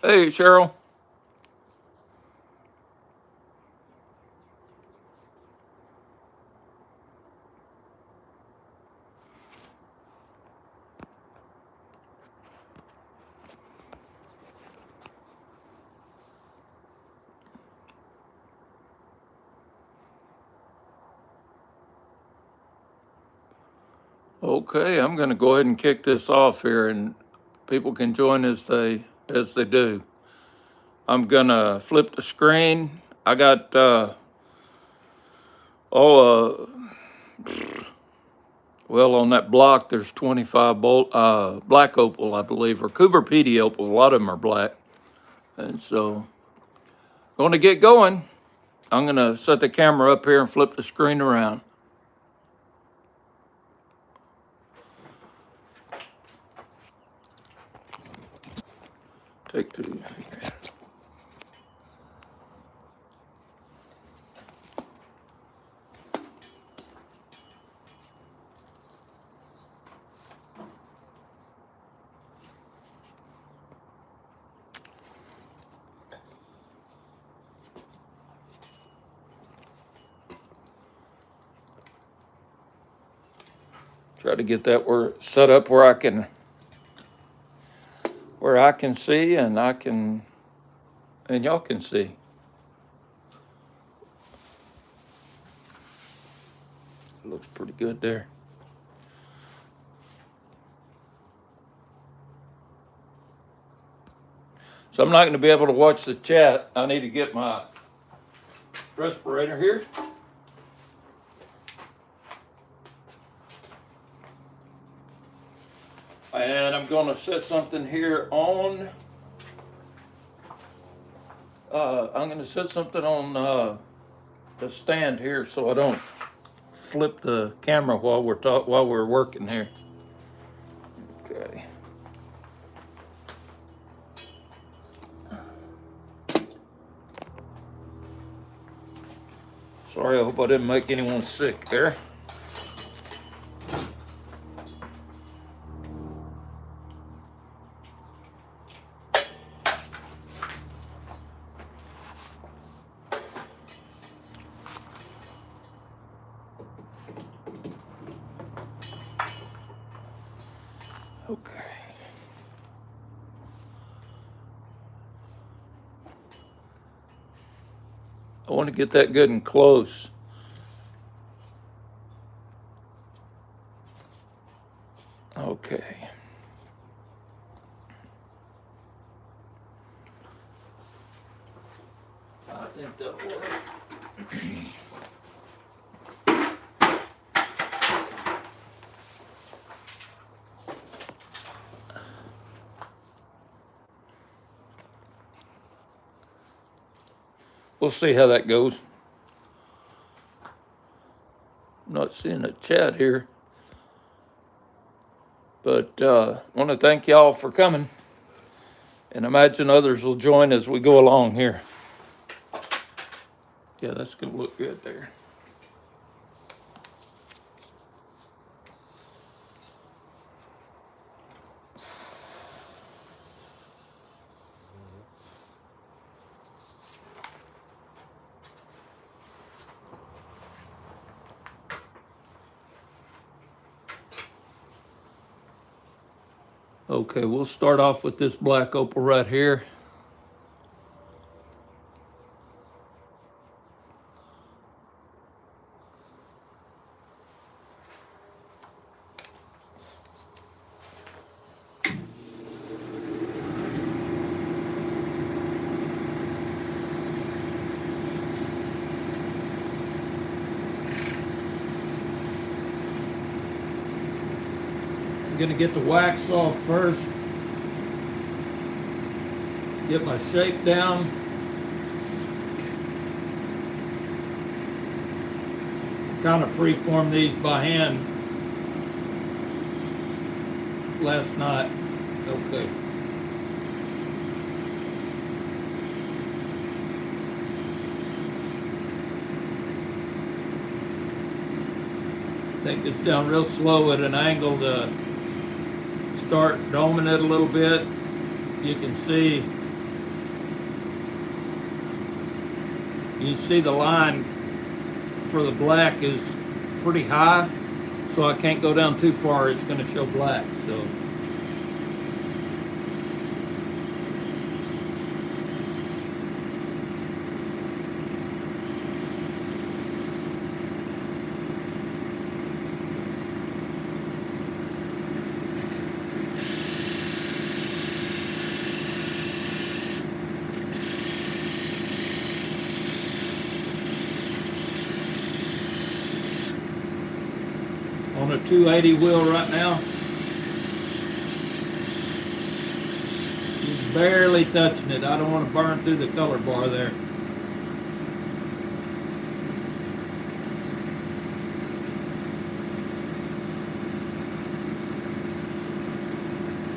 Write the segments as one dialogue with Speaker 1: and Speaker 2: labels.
Speaker 1: Hey, Cheryl. Okay, I'm going to go ahead and kick this off here, and people can join as they do. I'm going to flip the screen. I got oh well, on that block there's 25 black opal, I believe, or Cooper PD opal. A lot of them are black, and so going to get going. I'm going to set the camera up here and flip the screen around. Take two. Try to get that set up where I can see and y'all can see. It looks pretty good there. So I'm not going to be able to watch the chat. I need to get my respirator here. And I'm going to set something here on. I'm going to set something on the stand here so I don't flip the camera while we're working here. Okay. Sorry, I hope I didn't make anyone sick there. Okay. I want to get that good and close. Okay. I think that'll work. We'll see how that goes. I'm not seeing a chat here. But I want to thank y'all for coming. And imagine others will join as we go along here. Yeah, that's going to look good there. Okay, we'll start off with this black opal right here. I'm gonna get the wax off first. Get my shape down. Kind of preformed these by hand last night. Okay. Take this down real slow at an angle to start doming it a little bit. You can see You see the line for the black is pretty high, so I can't go down too far. It's going to show black. So on a 280 wheel right now, he's barely touching it. I don't want to burn through the color bar there.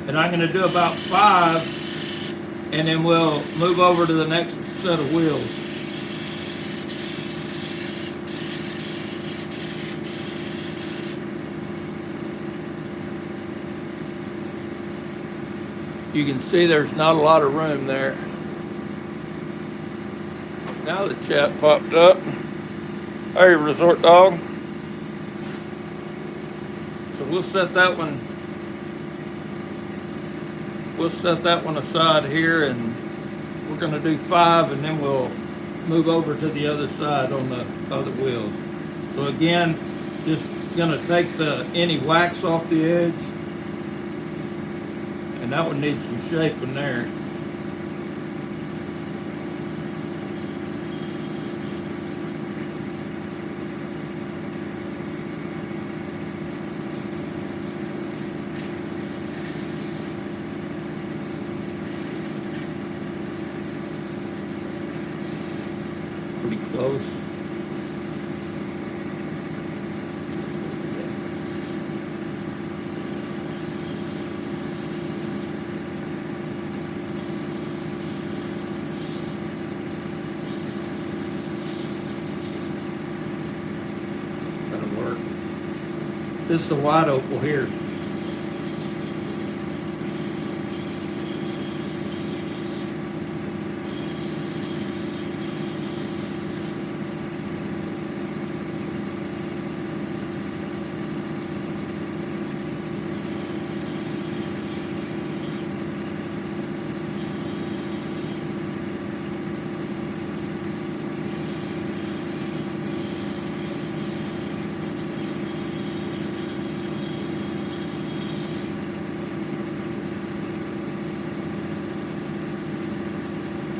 Speaker 1: And I'm going to do about 5, and then we'll move over to the next set of wheels. You can see there's not a lot of room there. Now the chat popped up. Hey, Resort Dog. So we'll set that one. We'll set that one aside here, and we're going to do 5, and then we'll move over to the other side on the other wheels. So again, just going to take any wax off the edge. And that one needs some shaping there. Pretty close. This is the white opal here.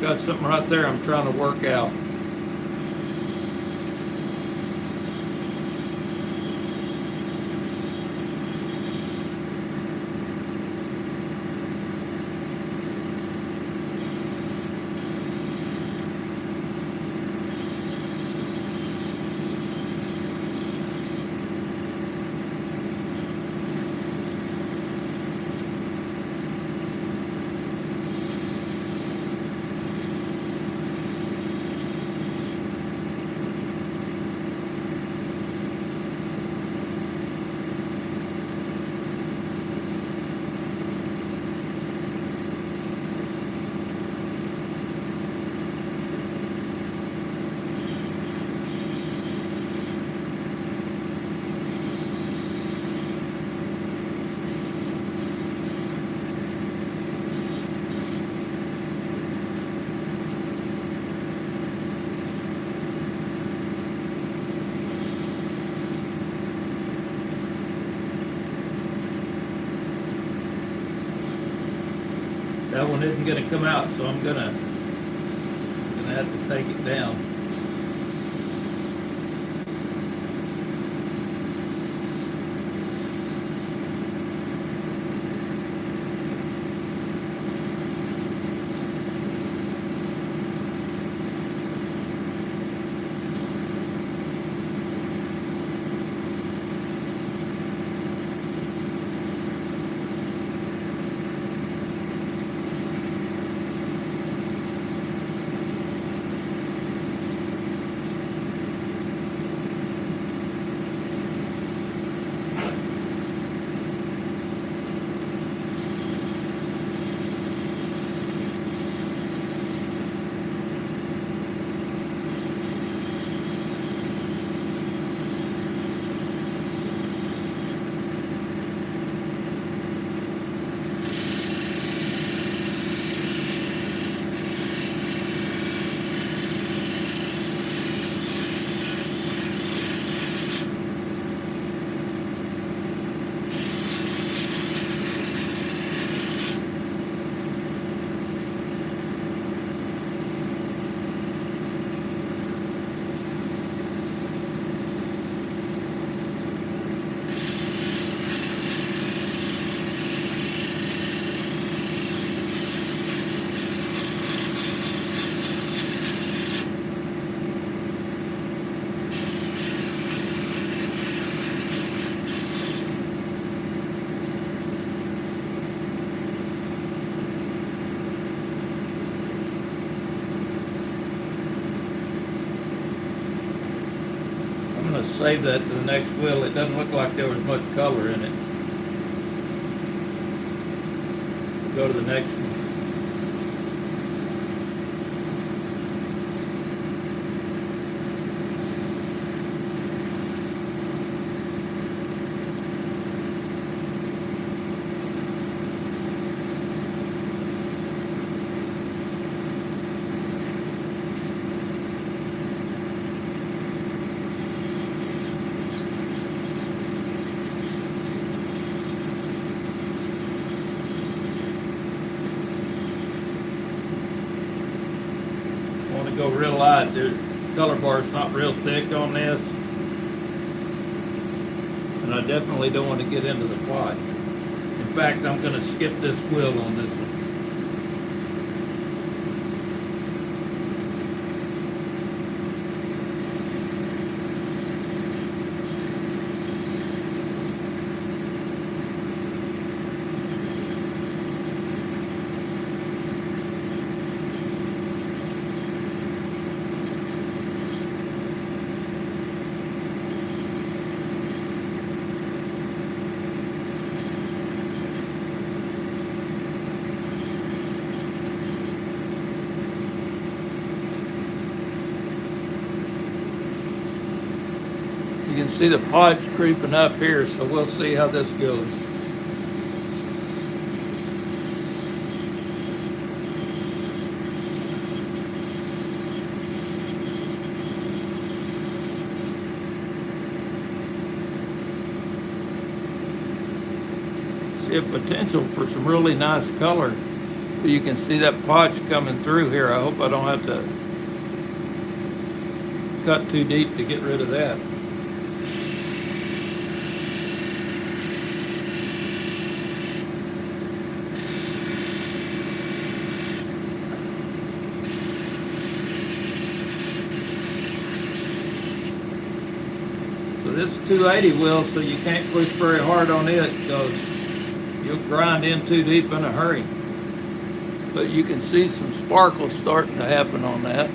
Speaker 1: Got something right there I'm trying to work out. That one isn't going to come out, so I'm gonna have to take it down. going to save that to the next wheel. It doesn't look like there was much color in it. Go to the next one. Go real light. The color bar is not real thick on this, and I definitely don't want to get into the plot. In fact, I'm going to skip this wheel on this one. You can see the podge creeping up here, so we'll see how this goes. See a potential for some really nice color. You can see that podge coming through here. I hope I don't have to cut too deep to get rid of that. This is 280 wheel, so you can't push very hard on it because you'll grind in too deep in a hurry. But you can see some sparkles starting to happen on that.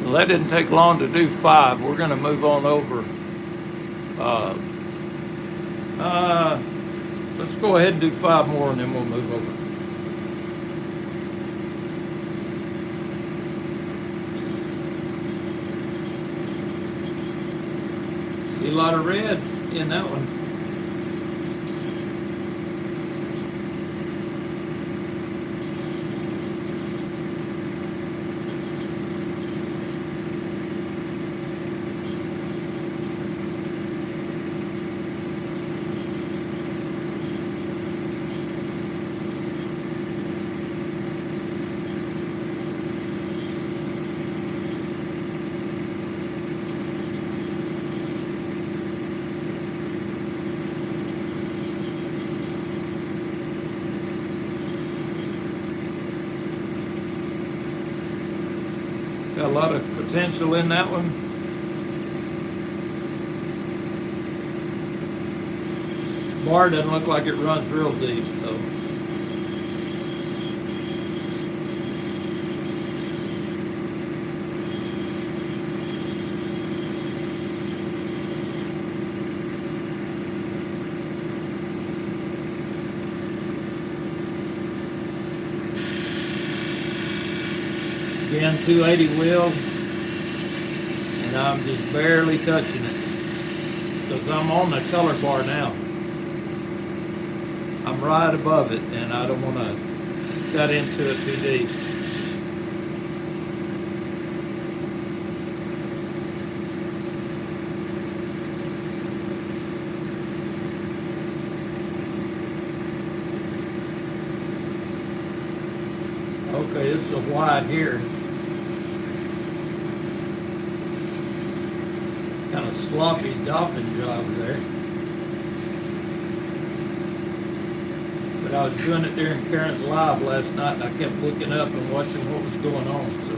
Speaker 1: Well, that didn't take long to do 5. We're going to move on over. Let's go ahead and do 5 more and then we'll move over. See a lot of red in that one. lot of potential in that one. Bar doesn't look like it runs real deep, though. Again, 280 wheel, and I'm just barely touching it because I'm on the color bar now. I'm right above it, and I don't want to cut into it too deep. Okay, this is a wide here. Kind of sloppy dolphin job there. But I was doing it during Karen's live last night, and I kept looking up and watching what was going on. So.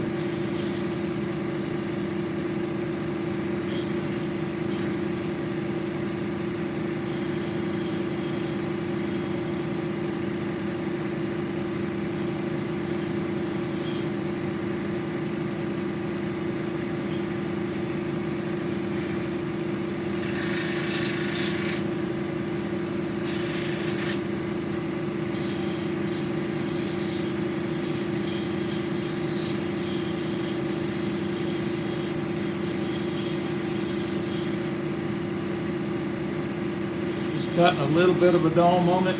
Speaker 1: Cutting a little bit of a dome on it.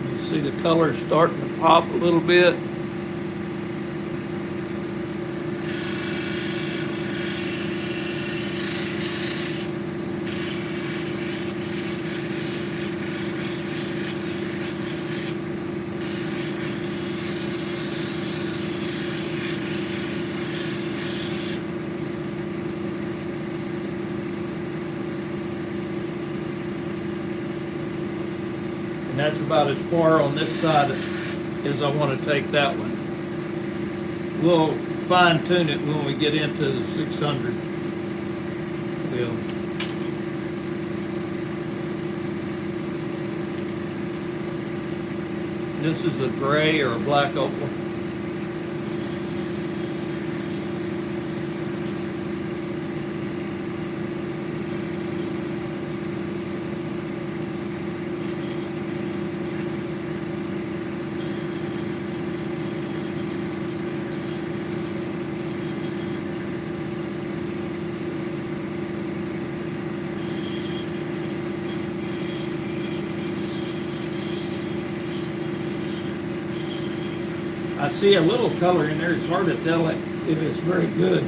Speaker 1: You see the color starting to pop a little bit. And that's about as far on this side as I want to take that one. We'll fine tune it when we get into the 600 wheel. This is a gray or a black opal. I see a little color in there. It's hard to tell if it's very good.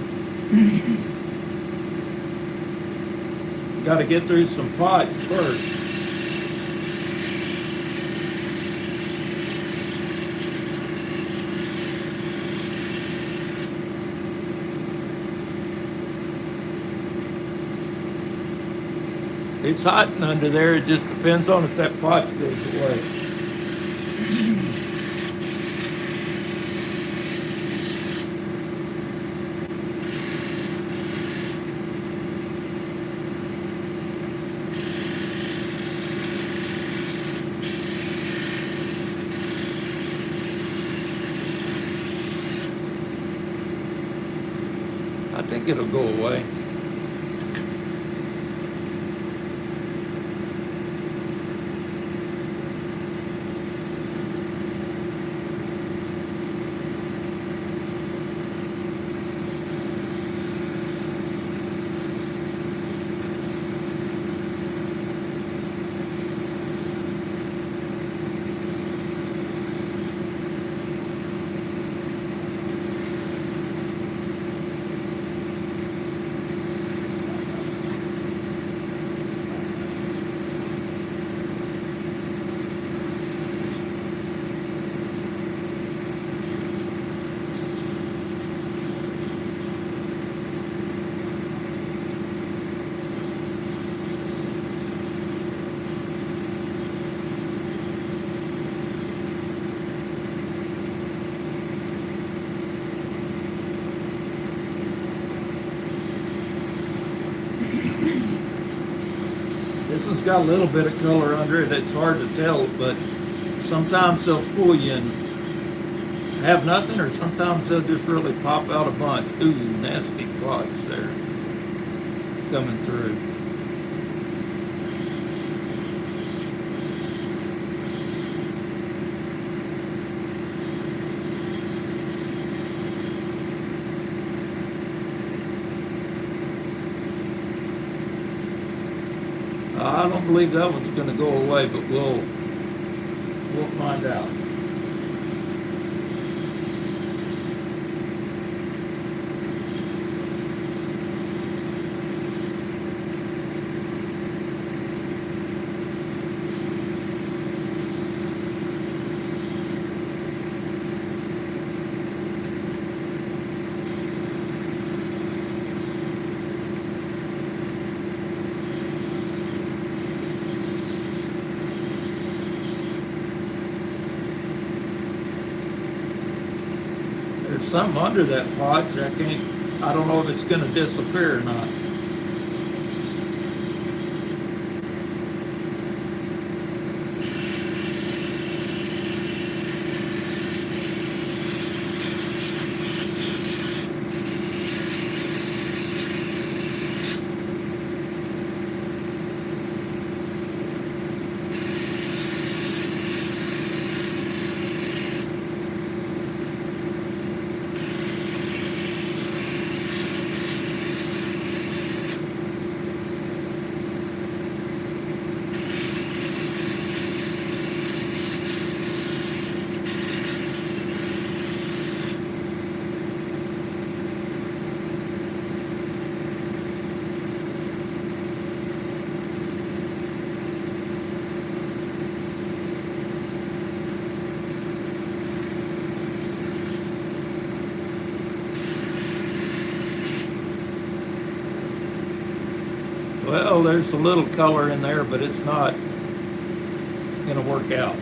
Speaker 1: Got to get through some pots first. It's hot and under there. It just depends on if that pot goes away. I think it'll go away. This one's got a little bit of color under it. It's hard to tell, but sometimes they'll fool you and have nothing, or sometimes they'll just really pop out a bunch. Ooh, nasty clots there coming through. I don't believe that one's going to go away, but we'll find out. There's something under that pot. I don't know if it's going to disappear or not. Well, there's a little color in there, but it's not going to work out.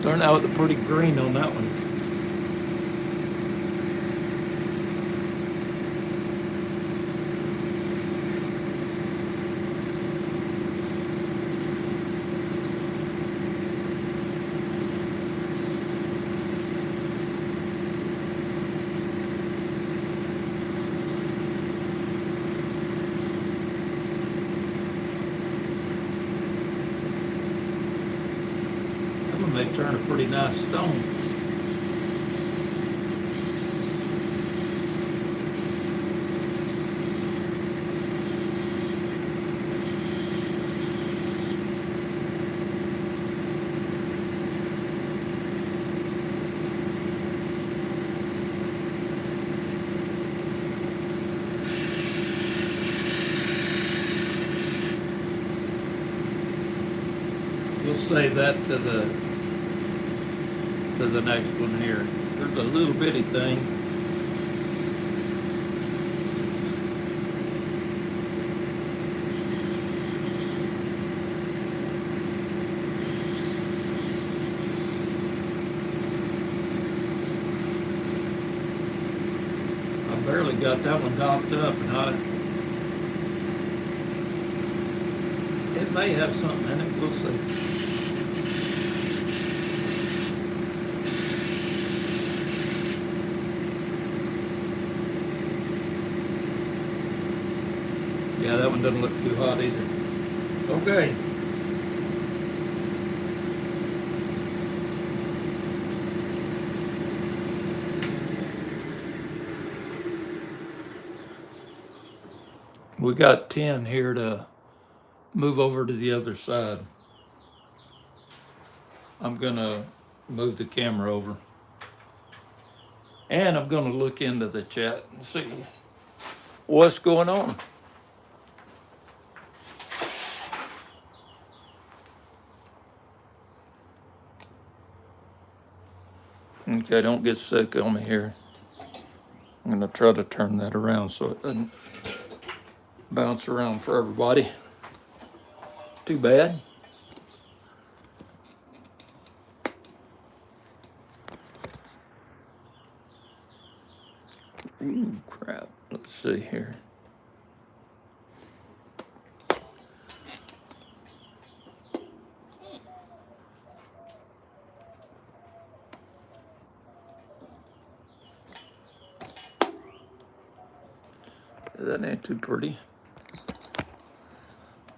Speaker 1: Starting out with a pretty green on that one. They turn a pretty nice stone. We'll save that to the next one here. There's a little bitty thing. I barely got that one docked up, and it may have something in it. We'll see. Yeah, that one doesn't look too hot either. Okay. We got 10 here to move over to the other side. I'm gonna move the camera over. And I'm gonna look into the chat and see what's going on. Okay, don't get sick on me here. I'm gonna try to turn that around so it doesn't bounce around for everybody. Too bad. Crap. Let's see here. That ain't too pretty.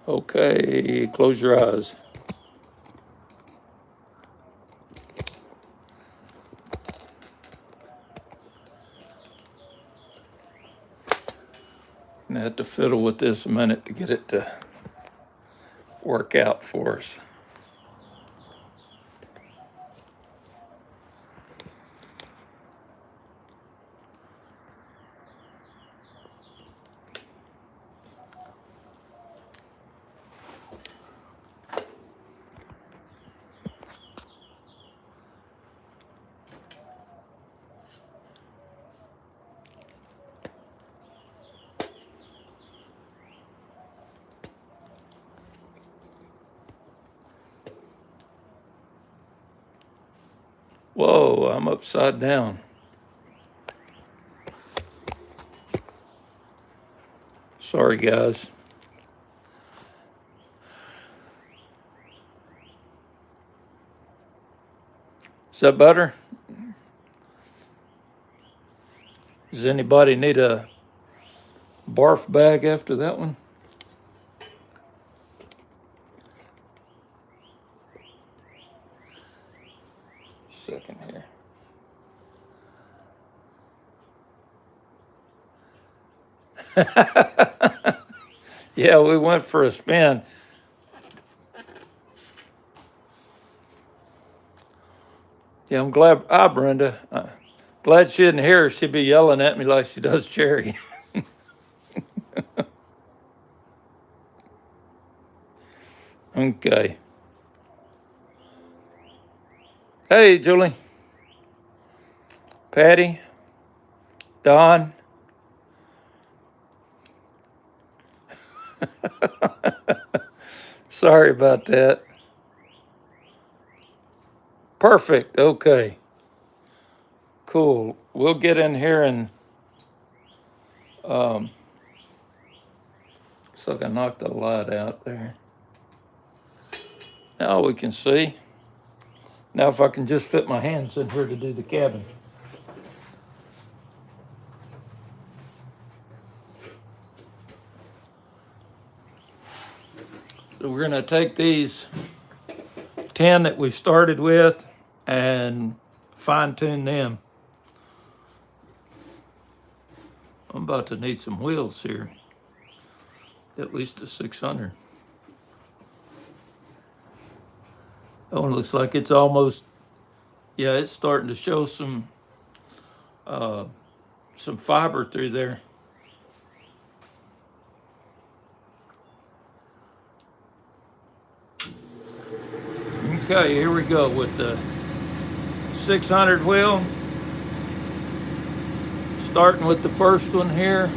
Speaker 1: Okay, close your eyes. I have to fiddle with this a minute to get it to work out for us. Whoa, I'm upside down. Sorry, guys. Is that better? Does anybody need a barf bag after that one? Second here. Yeah, we went for a spin. Yeah, I'm glad. Brenda. Glad she didn't hear her. She'd be yelling at me like she does Cherry. Okay. Hey, Julie. Patty. Don. Sorry about that. Perfect. Okay. Cool. We'll get in here and looks like I knocked the light out there. Now we can see. Now if I can just fit my hands in here to do the cabin. So we're gonna take these 10 that we started with and fine tune them. I'm about to need some wheels here. At least a 600. That one looks like it's almost, yeah, it's starting to show some fiber through there. Okay, here we go with the 600 wheel. Starting with the first one here.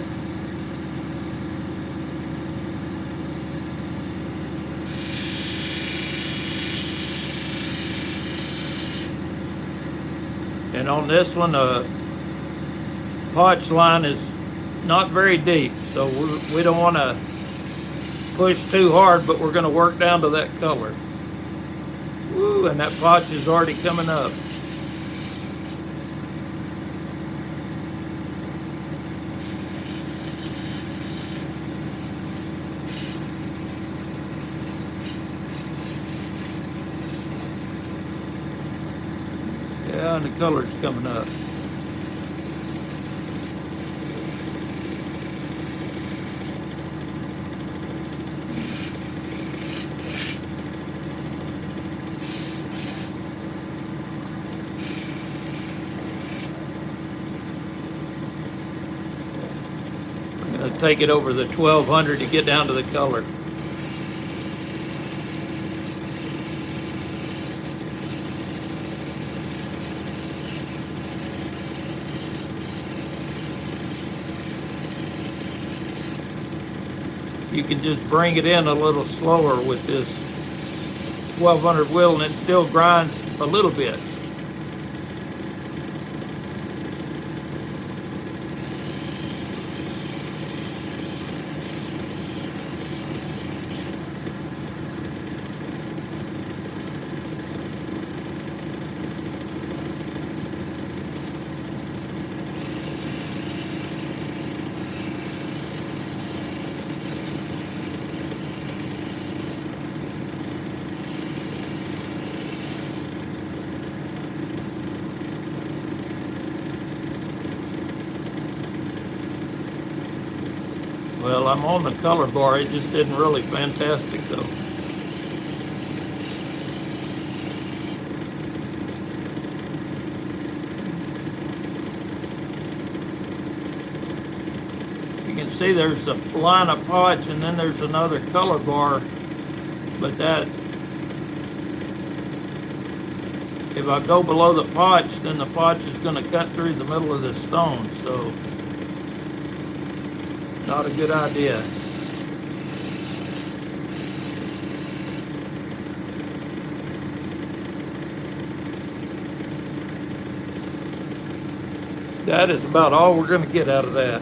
Speaker 1: And on this one, the potch line is not very deep, so we don't want to push too hard, but we're going to work down to that color. Woo, and that potch is already coming up. Yeah, and the color's coming up. I'm going to take it over the 1200 to get down to the color. You can just bring it in a little slower with this 1200 wheel and it still grinds a little bit. while I'm on the color bar, it just isn't really fantastic though. You can see there's a line of potch and then there's another color bar, but that, if I go below the potch, then the potch is going to cut through the middle of the stone, so not a good idea. That is about all we're going to get out of that.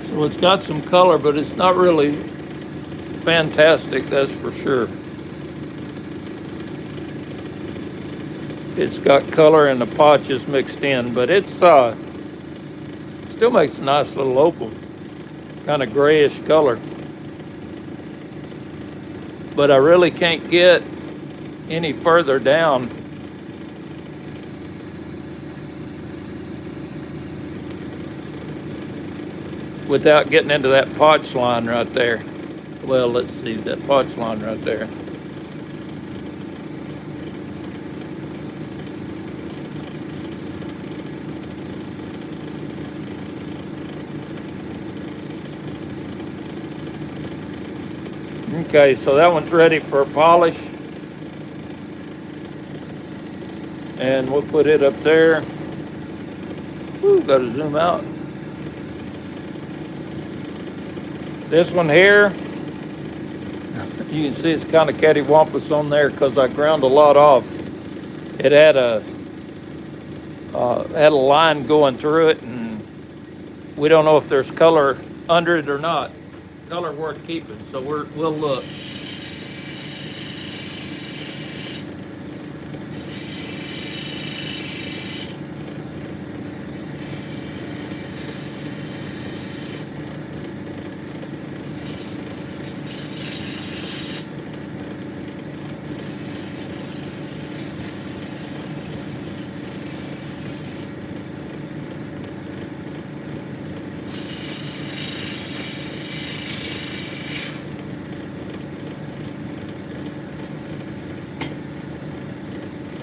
Speaker 1: So it's got some color, but it's not really fantastic, that's for sure. It's got color and the potch is mixed in, but it's still makes a nice little opal, kind of grayish color. But I really can't get any further down without getting into that potch line right there. Well, let's see, that potch line right there. Okay, so that one's ready for polish. And we'll put it up there. Ooh, gotta zoom out. This one here, you can see it's kind of cattywampus on there because I ground a lot off. It had a line going through it, and we don't know if there's color under it or not. Color worth keeping, so we'll look.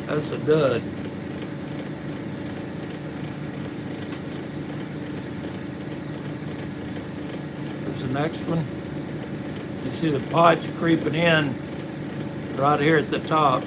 Speaker 1: That's a dud. There's the next one. You see the potch creeping in right here at the top.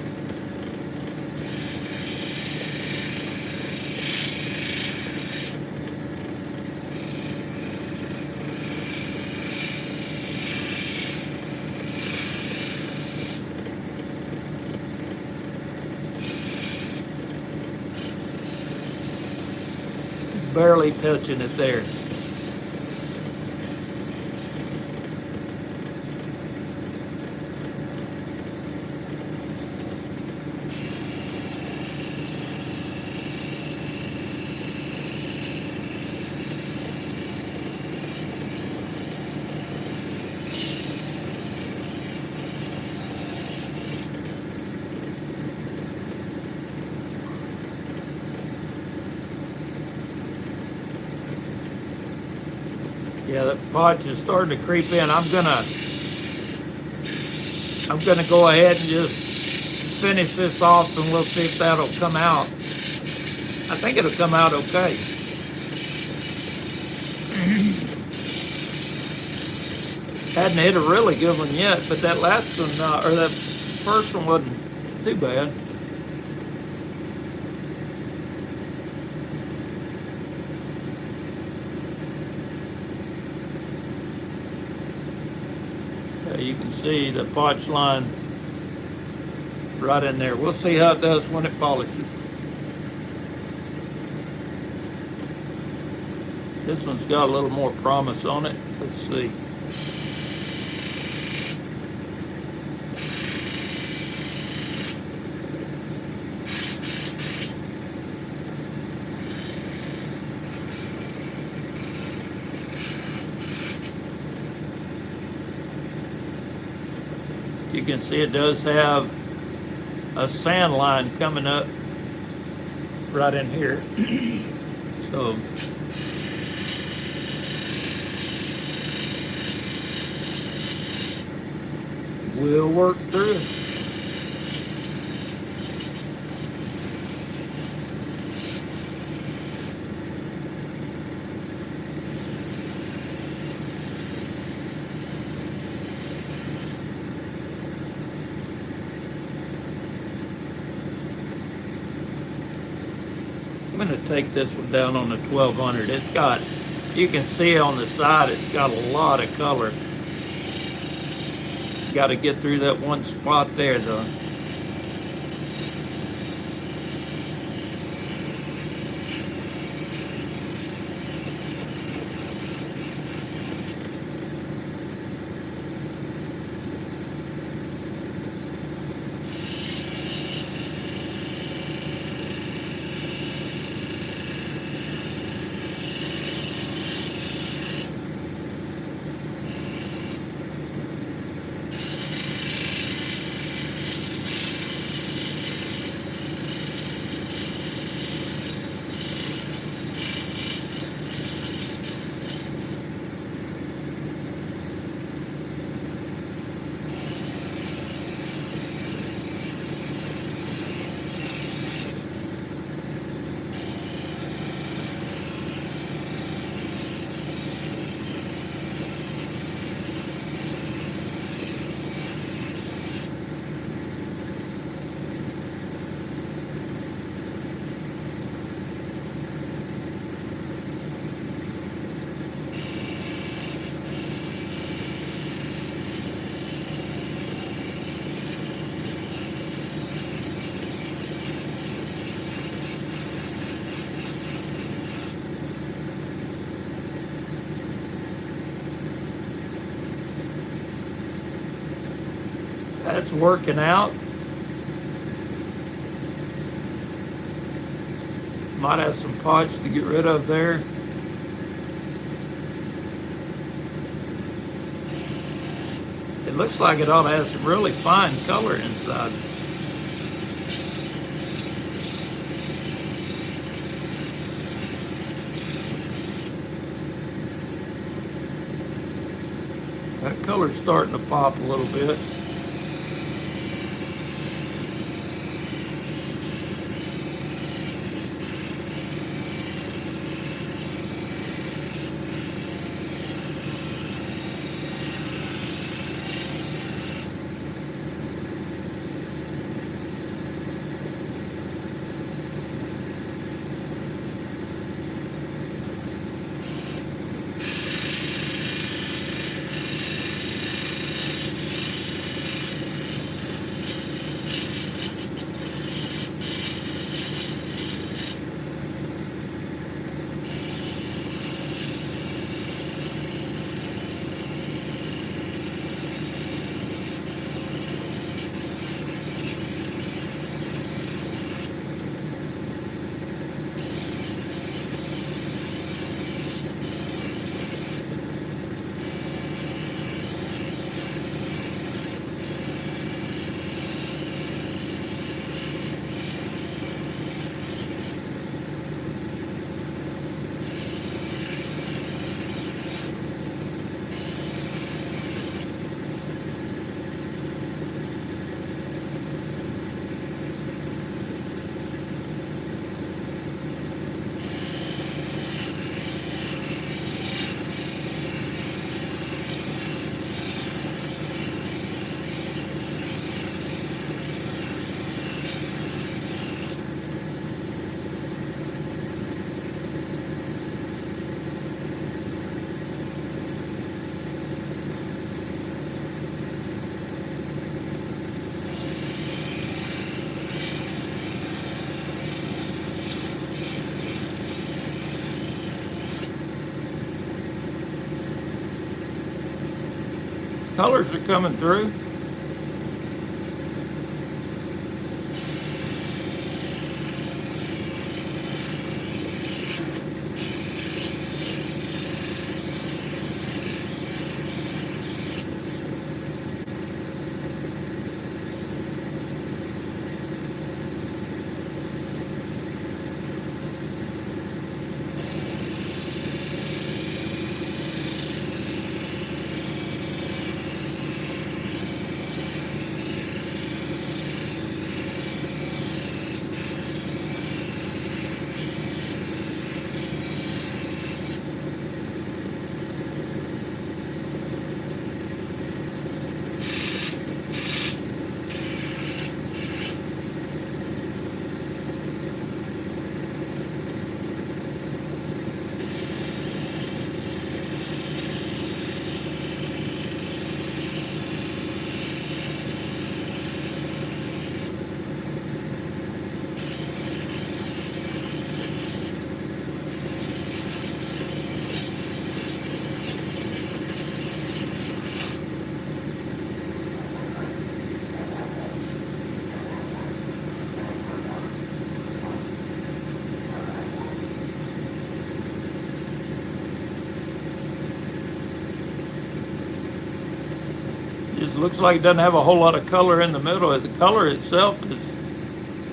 Speaker 1: Barely touching it there. Yeah, the podge is starting to creep in. I'm gonna go ahead and just finish this off, and we'll see if that'll come out. I think it'll come out okay. Hadn't hit a really good one yet, but that last one, or that first one wasn't too bad. You can see the podge line right in there. We'll see how it does when it polishes. This one's got a little more promise on it. Let's see. You can see it does have a sand line coming up right in here. So we'll work through it. I'm going to take this one down on the 1200. It's got, you can see on the side, it's got a lot of color. Got to get through that one spot there though. That's working out. Might have some podge to get rid of there. It looks like it ought to have some really fine color inside. That color's starting to pop a little bit. Colors are coming through. Just looks like it doesn't have a whole lot of color in the middle. The color itself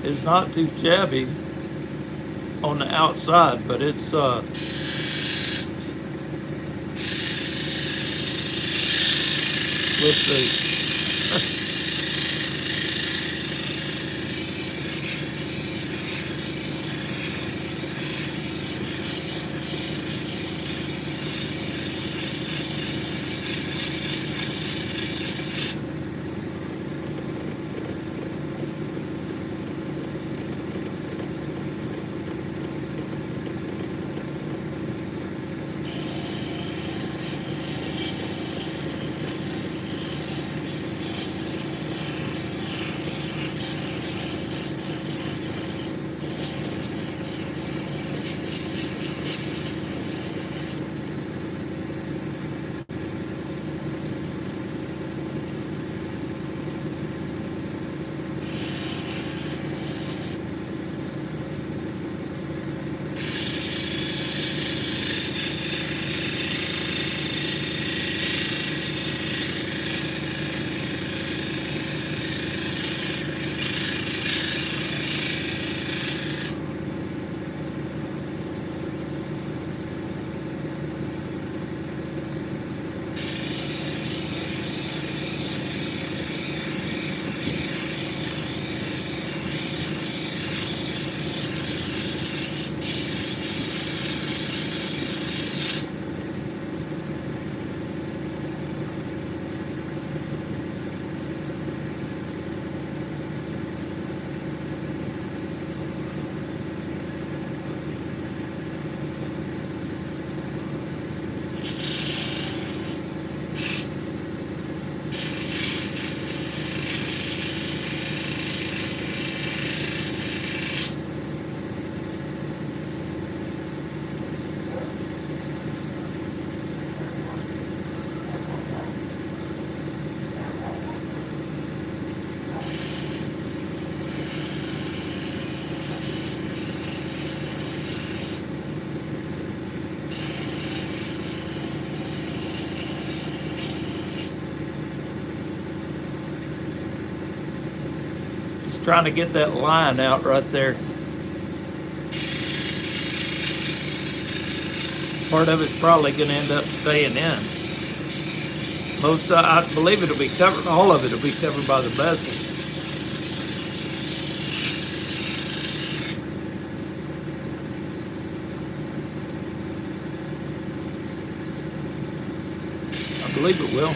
Speaker 1: is not too shabby on the outside, but it's let's see. Trying to get that line out right there. Part of it's probably going to end up staying in. Most, I believe it'll be covered, all of it will be covered by the bezel. I believe it will.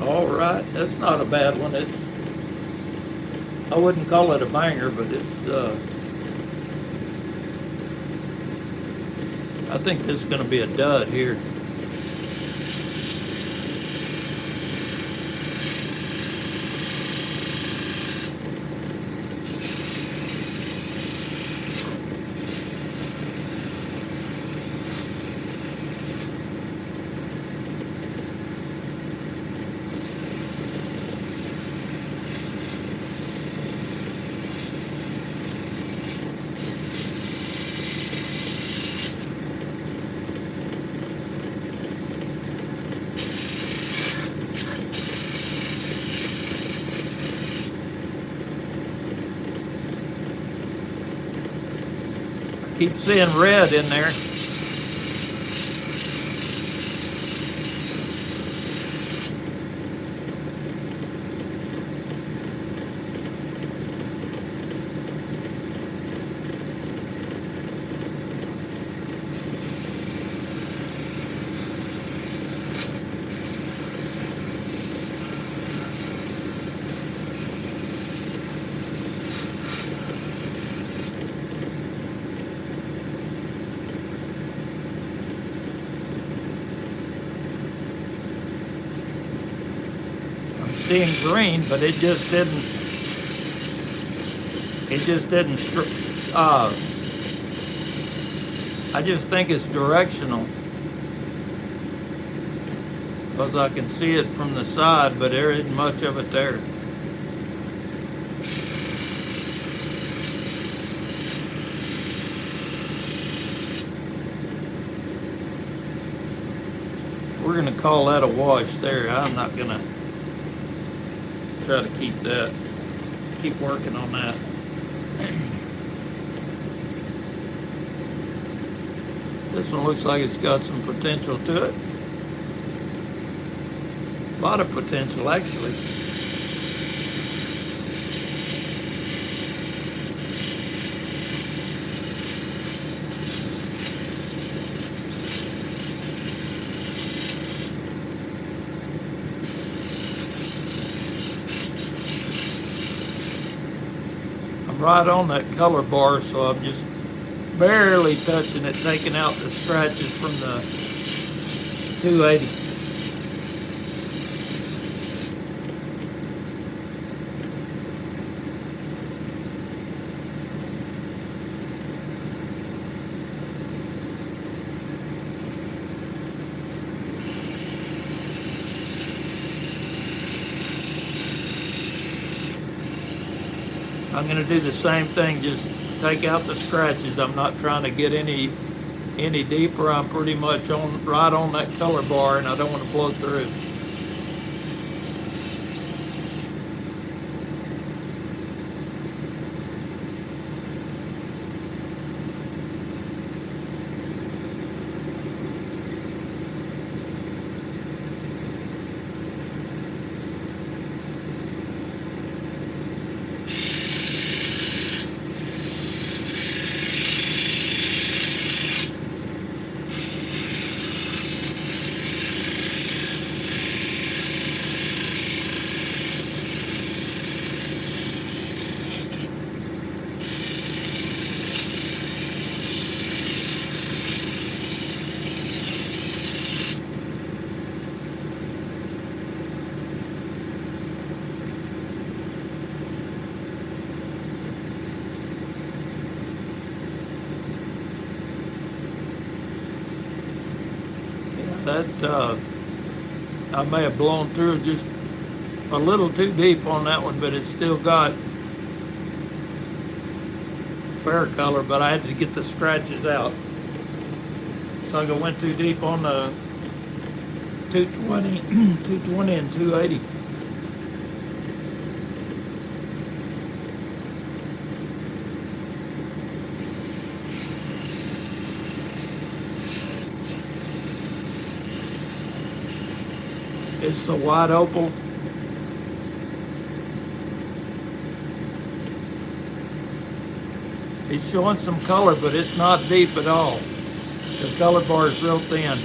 Speaker 1: All right, that's not a bad one. I wouldn't call it a banger, but it's, I think this is going to be a dud here. Keep seeing red in there. Seeing green, but it just didn't. It just didn't. I just think it's directional because I can see it from the side, but there isn't much of it there. We're gonna call that a wash there. I'm not gonna try to keep working on that. This one looks like it's got some potential to it. A lot of potential, actually. Right on that color bar, so I'm just barely touching it, taking out the scratches from the 280. I'm going to do the same thing, just take out the scratches. I'm not trying to get any deeper. I'm pretty much right on that color bar, and I don't want to blow through. That I may have blown through just a little too deep on that one, but it's still got fair color, but I had to get the scratches out. So I went too deep on the 220, 220 and 280. It's a white opal. It's showing some color, but it's not deep at all. The color bar is real thin.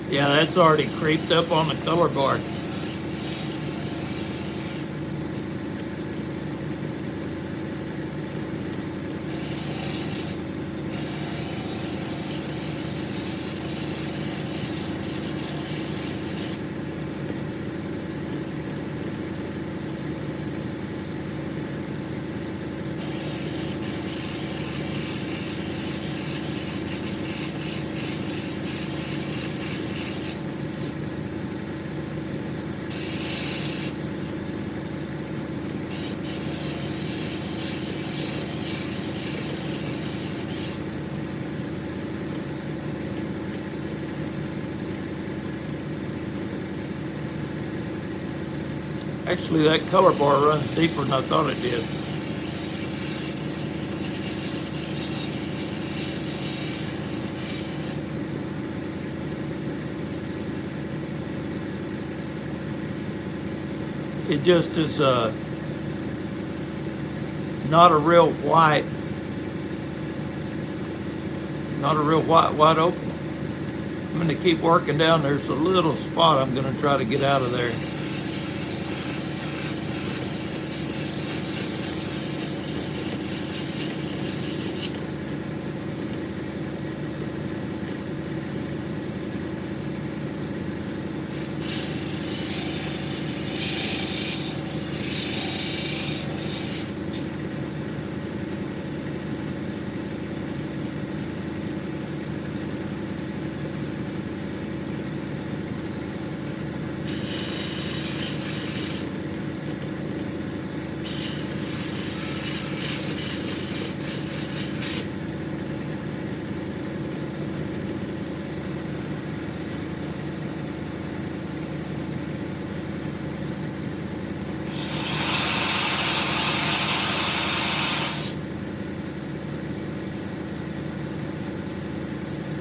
Speaker 1: Yeah, that's already creeped up on the color bar. Actually, that color bar runs deeper than I thought it did. It just is not a real white, white opal. I'm going to keep working down. There's a little spot I'm going to try to get out of there.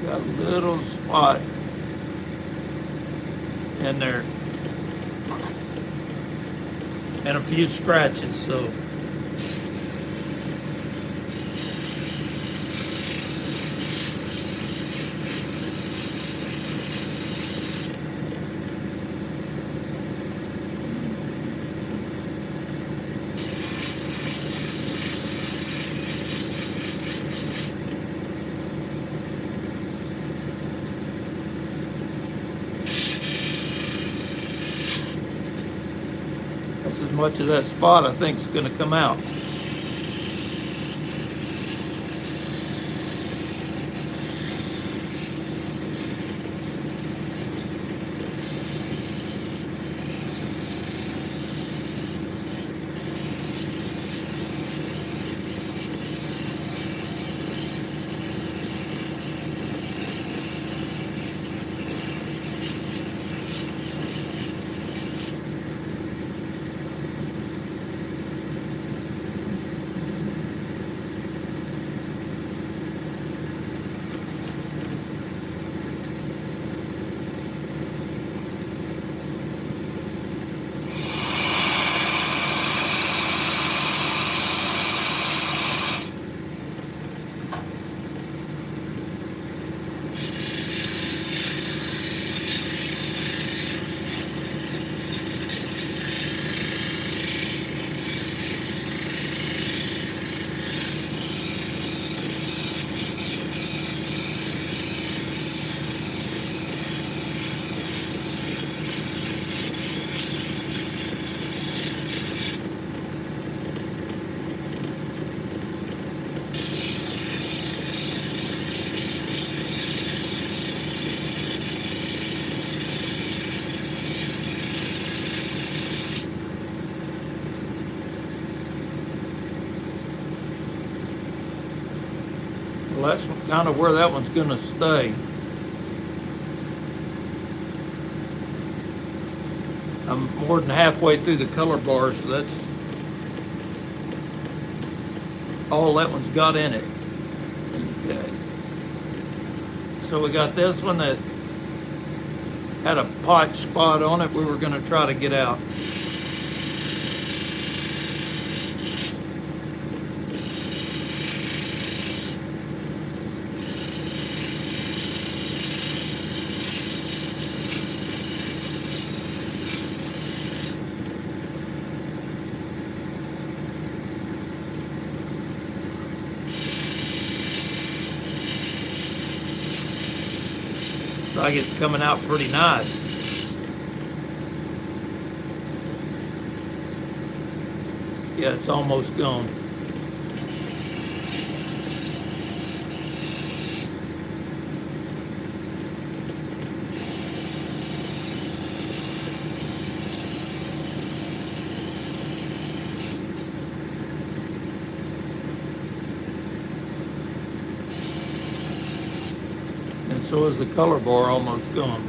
Speaker 1: Got a little spot in there and a few scratches, so that's as much of that spot I think is going to come out. Well, that's kind of where that one's going to stay. I'm more than halfway through the color bar, so that's all that one's got in it. Okay. So we got this one that had a potch spot on it we were going to try to get out. Looks like it's coming out pretty nice. Yeah, it's almost gone. And so is the color bar almost gone.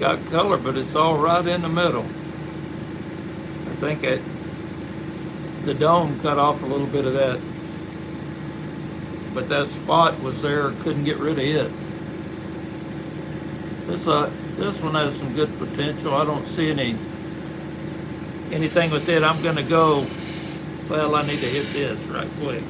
Speaker 1: got color, but it's all right in the middle. I think the dome cut off a little bit of that, but that spot was there, couldn't get rid of it. This one has some good potential. I don't see anything with it. I'm gonna go, well, I need to hit this right quick.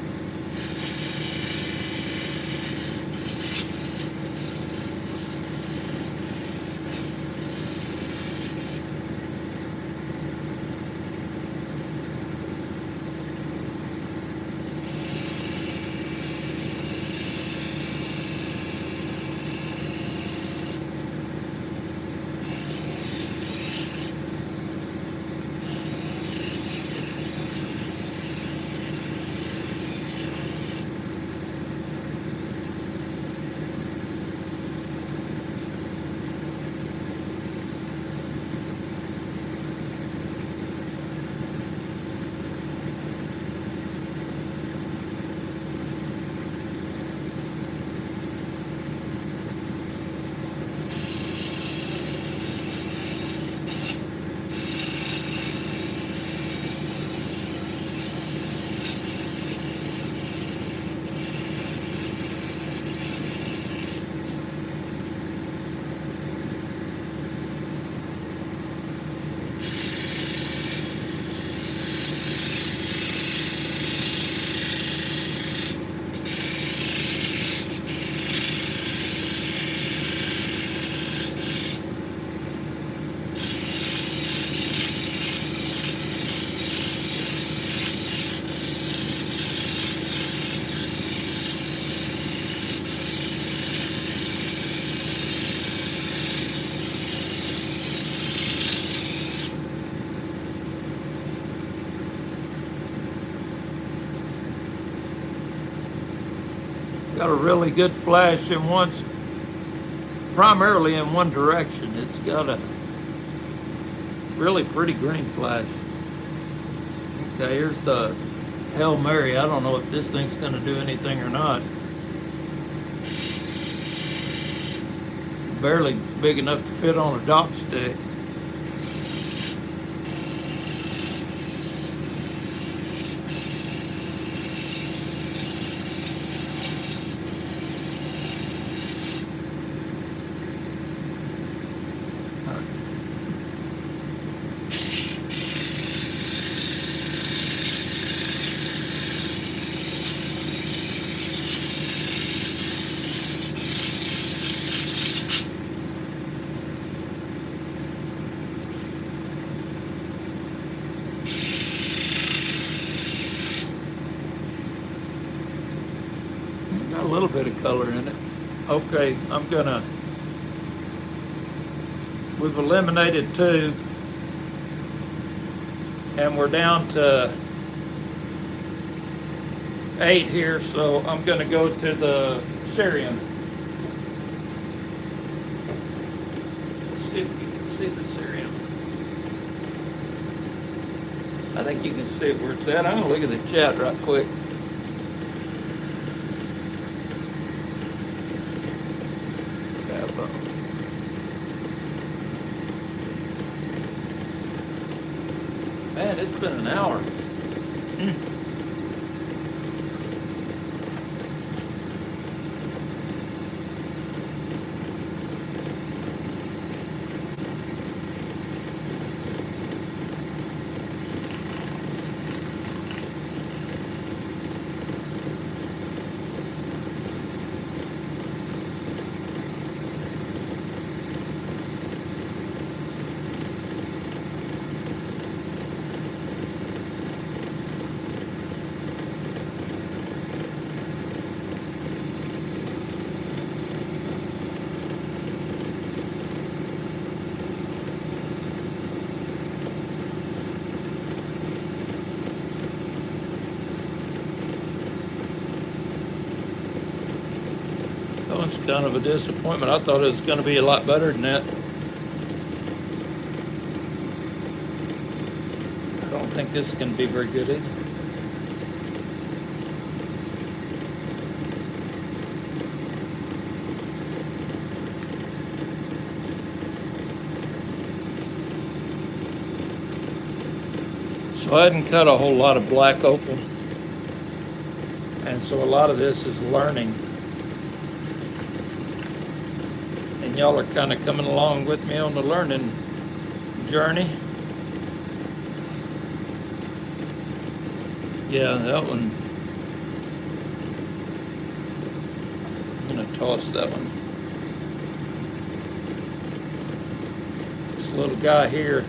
Speaker 1: Got a really good flash primarily in one direction. It's got a really pretty green flash. Okay, here's the Hail Mary. I don't know if this thing's gonna do anything or not. Barely big enough to fit on a dock stick. Got a little bit of color in it. Okay, we've eliminated 2, and we're down to 8 here, so I'm gonna go to the cerium. Let's see if you can see the cerium. I think you can see it where it's at. I'm gonna look at the chat right quick. Man, it's been an hour. That was kind of a disappointment. I thought it was going to be a lot better than that. I don't think this is going to be very good either. So I hadn't cut a whole lot of black opal, and so a lot of this is learning. And y'all are kind of coming along with me on the learning journey. Yeah, that one, I'm gonna toss that one. This little guy here,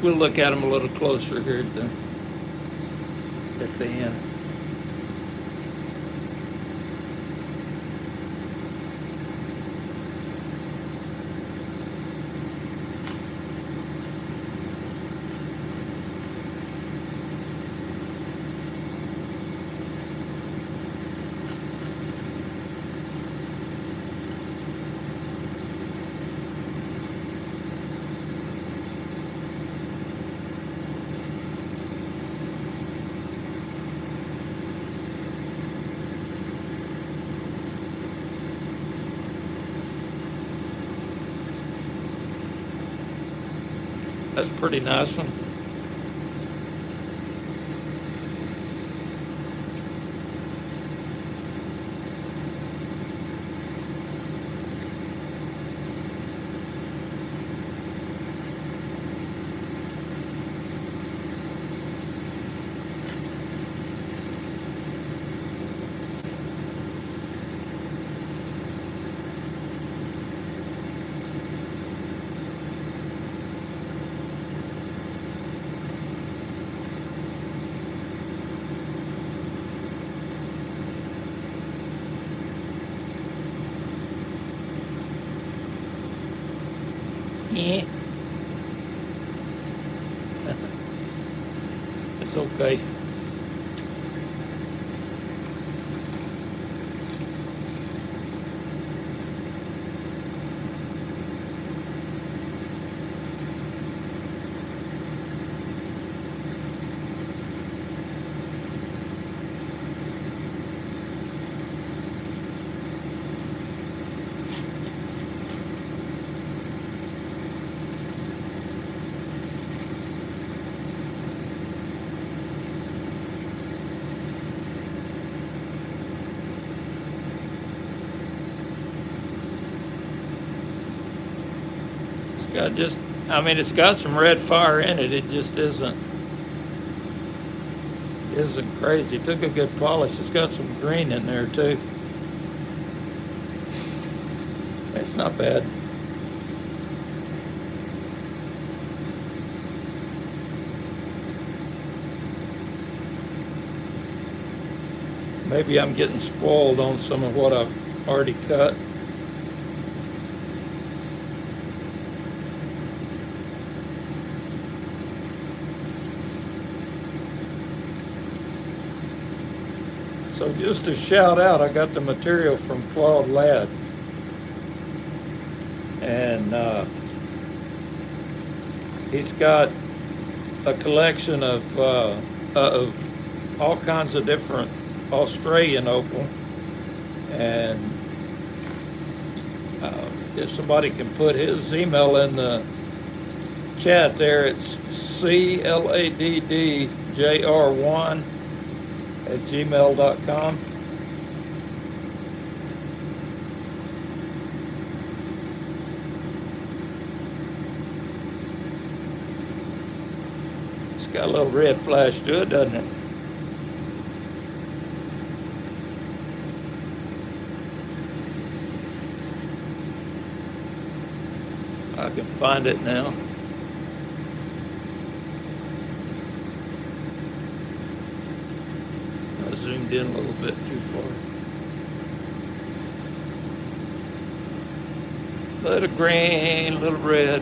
Speaker 1: we'll look at him a little closer here at the end. That's a pretty nice one. Yeah. It's okay. It's got some red fire in it. It just isn't crazy. It took a good polish. It's got some green in there too. It's not bad. Maybe I'm getting spoiled on some of what I've already cut. So just to shout out, I got the material from Claude Ladd, and he's got a collection of all kinds of different Australian opal, and if somebody can put his email in the chat there, it's claddjr1@gmail.com. It's got a little red flash to it, doesn't it? I can find it now. I zoomed in a little bit too far. Little green, little red.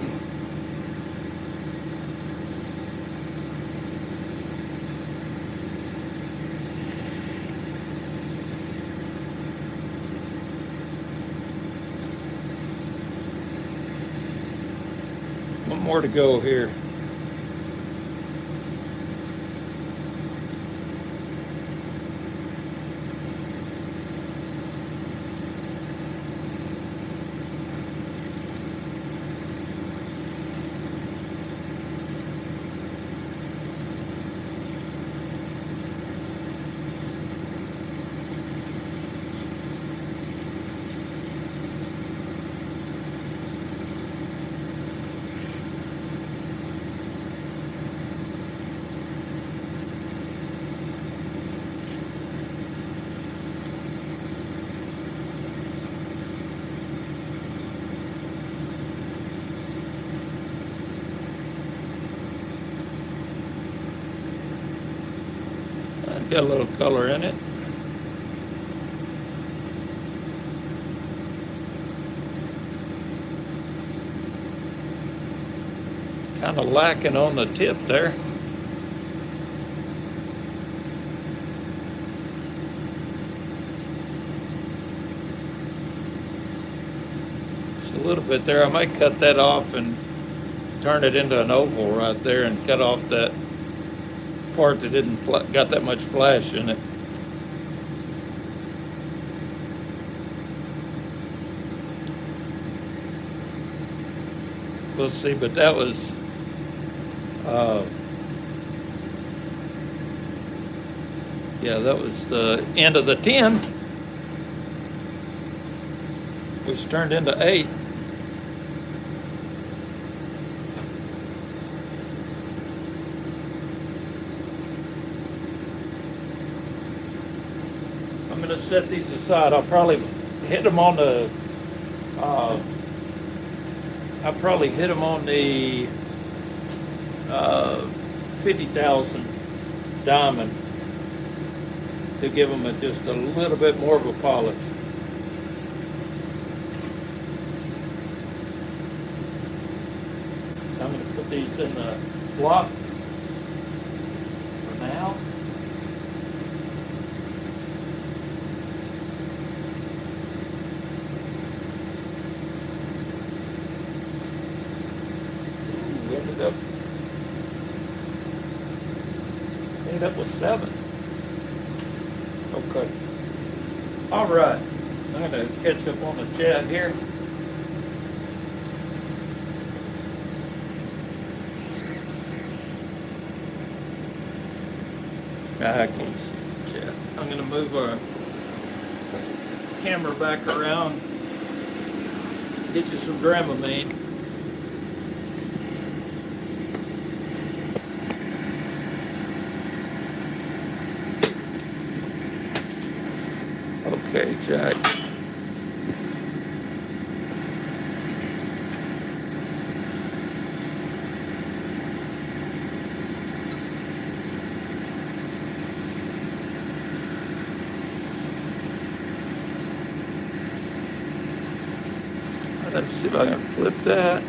Speaker 1: One more to go here. Got a little color in it. Kind of lacking on the tip there. Just a little bit there. I might cut that off and turn it into an oval right there and cut off that part that didn't got that much flash in it. We'll see, but that was yeah, that was the end of the 10, which turned into 8. I'm going to set these aside. I'll probably hit them on the 50,000 diamond to give them just a little bit more of a polish. I'm going to put these in the block for now. Ooh, ended up with 7. Okay. All right. I'm going to catch up on the chat here. I can chat. I'm going to move our camera back around. Get you some Dramamine. Okay, Jack. Let's see if I can flip that.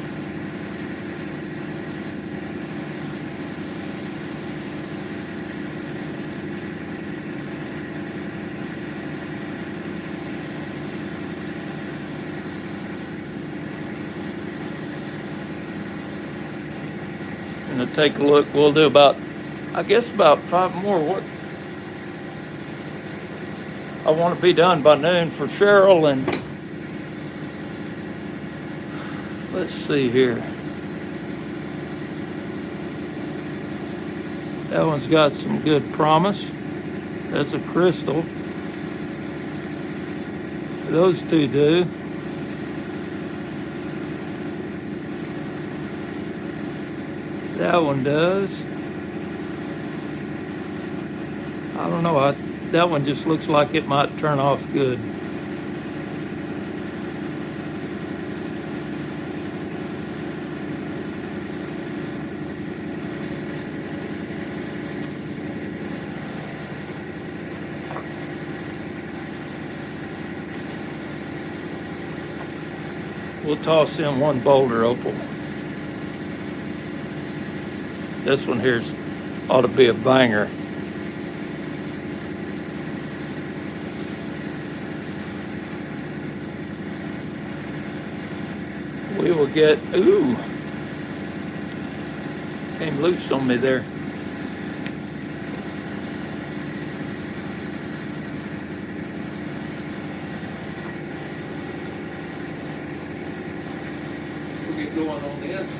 Speaker 1: Gonna take a look. We'll do about, I guess, about 5 more. What? I want to be done by noon for Cheryl, and let's see here. That one's got some good promise. That's a crystal. Those two do. That one does. I don't know. That one just looks like it might turn off good. We'll toss in one boulder opal. This one here's ought to be a banger. We will get, ooh, came loose on me there. We'll get going on this.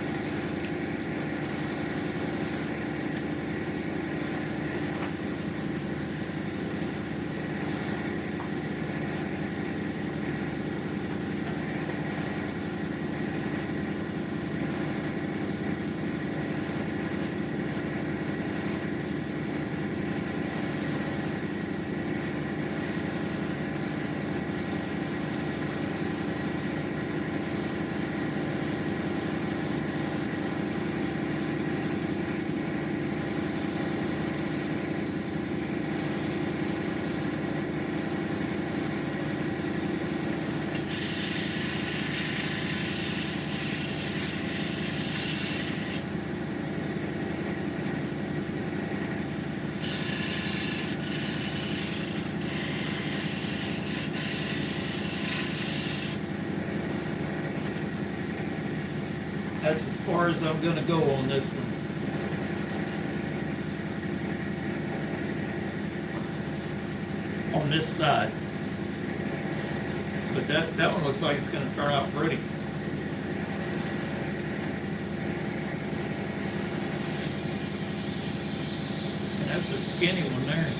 Speaker 1: That's as far as I'm going to go on this one. On this side. But that one looks like it's going to turn out pretty. And that's a skinny one there.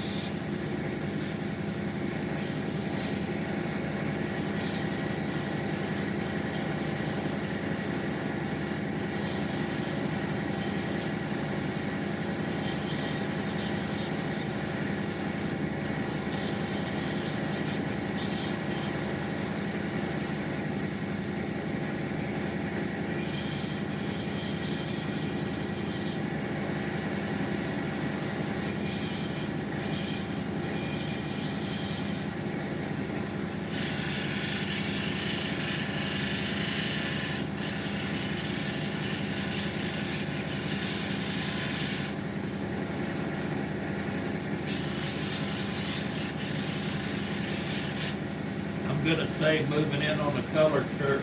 Speaker 1: I'm going to say moving in on the color shirt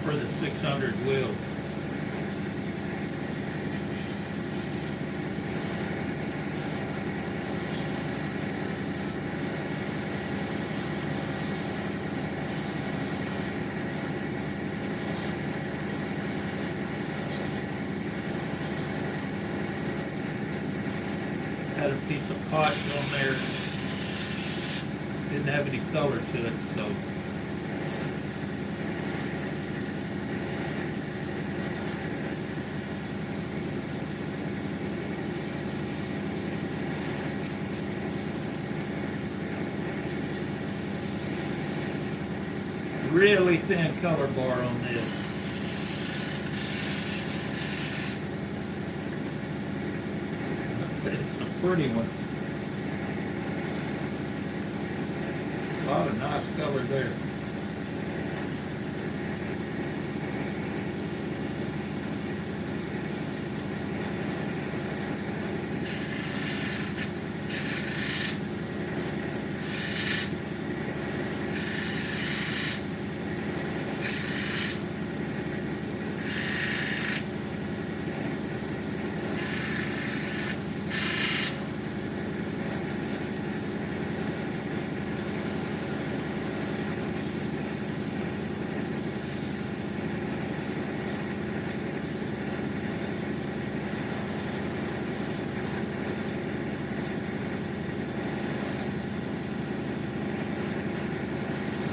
Speaker 1: for the 600 wheel. Had a piece of potch on there. Didn't have any color to it, so really thin color bar on this. But it's a pretty one. A lot of nice color there.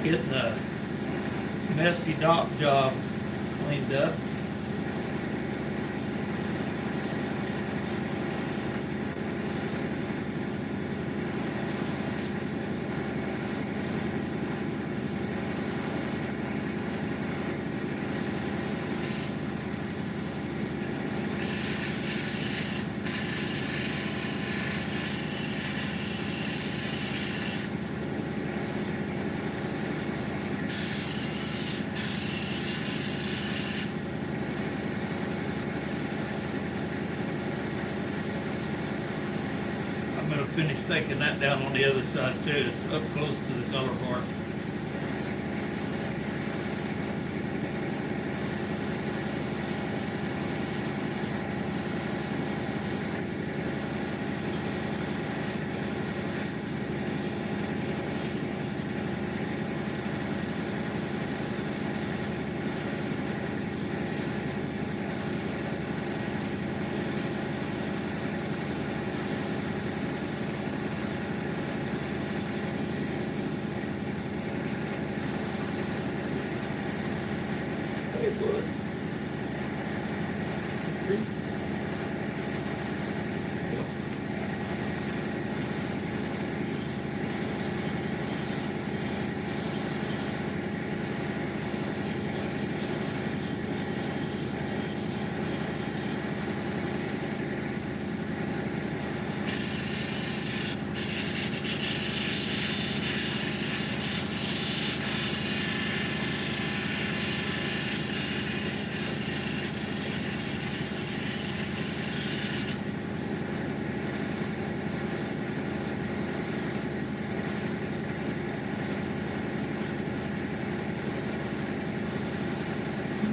Speaker 1: Getting the messy dock job cleaned up. I'm going to finish taking that down on the other side too. It's up close to the color bar. Hey, bud.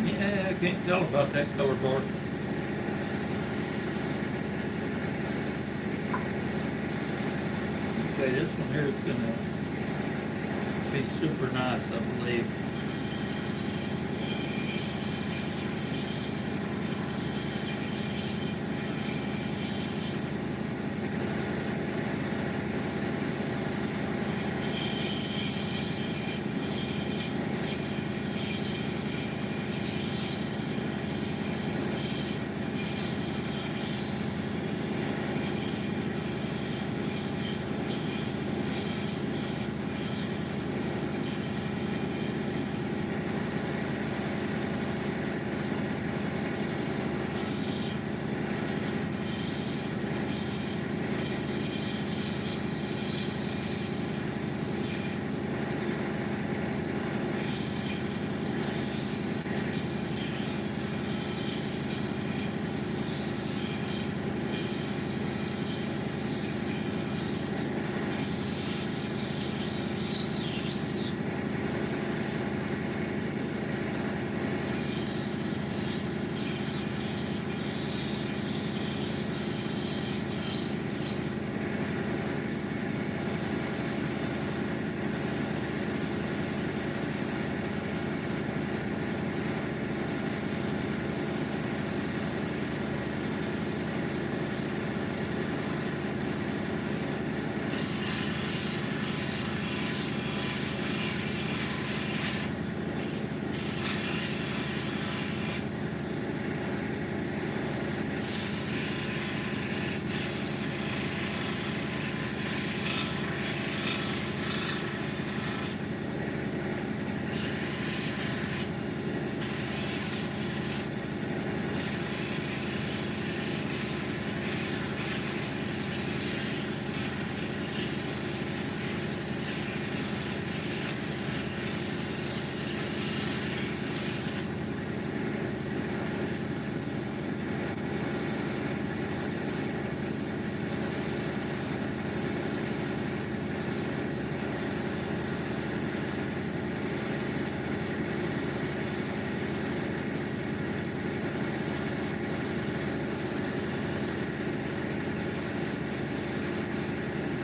Speaker 1: Yeah, I can't tell about that color bar. Okay, this one here is gonna be super nice, I believe.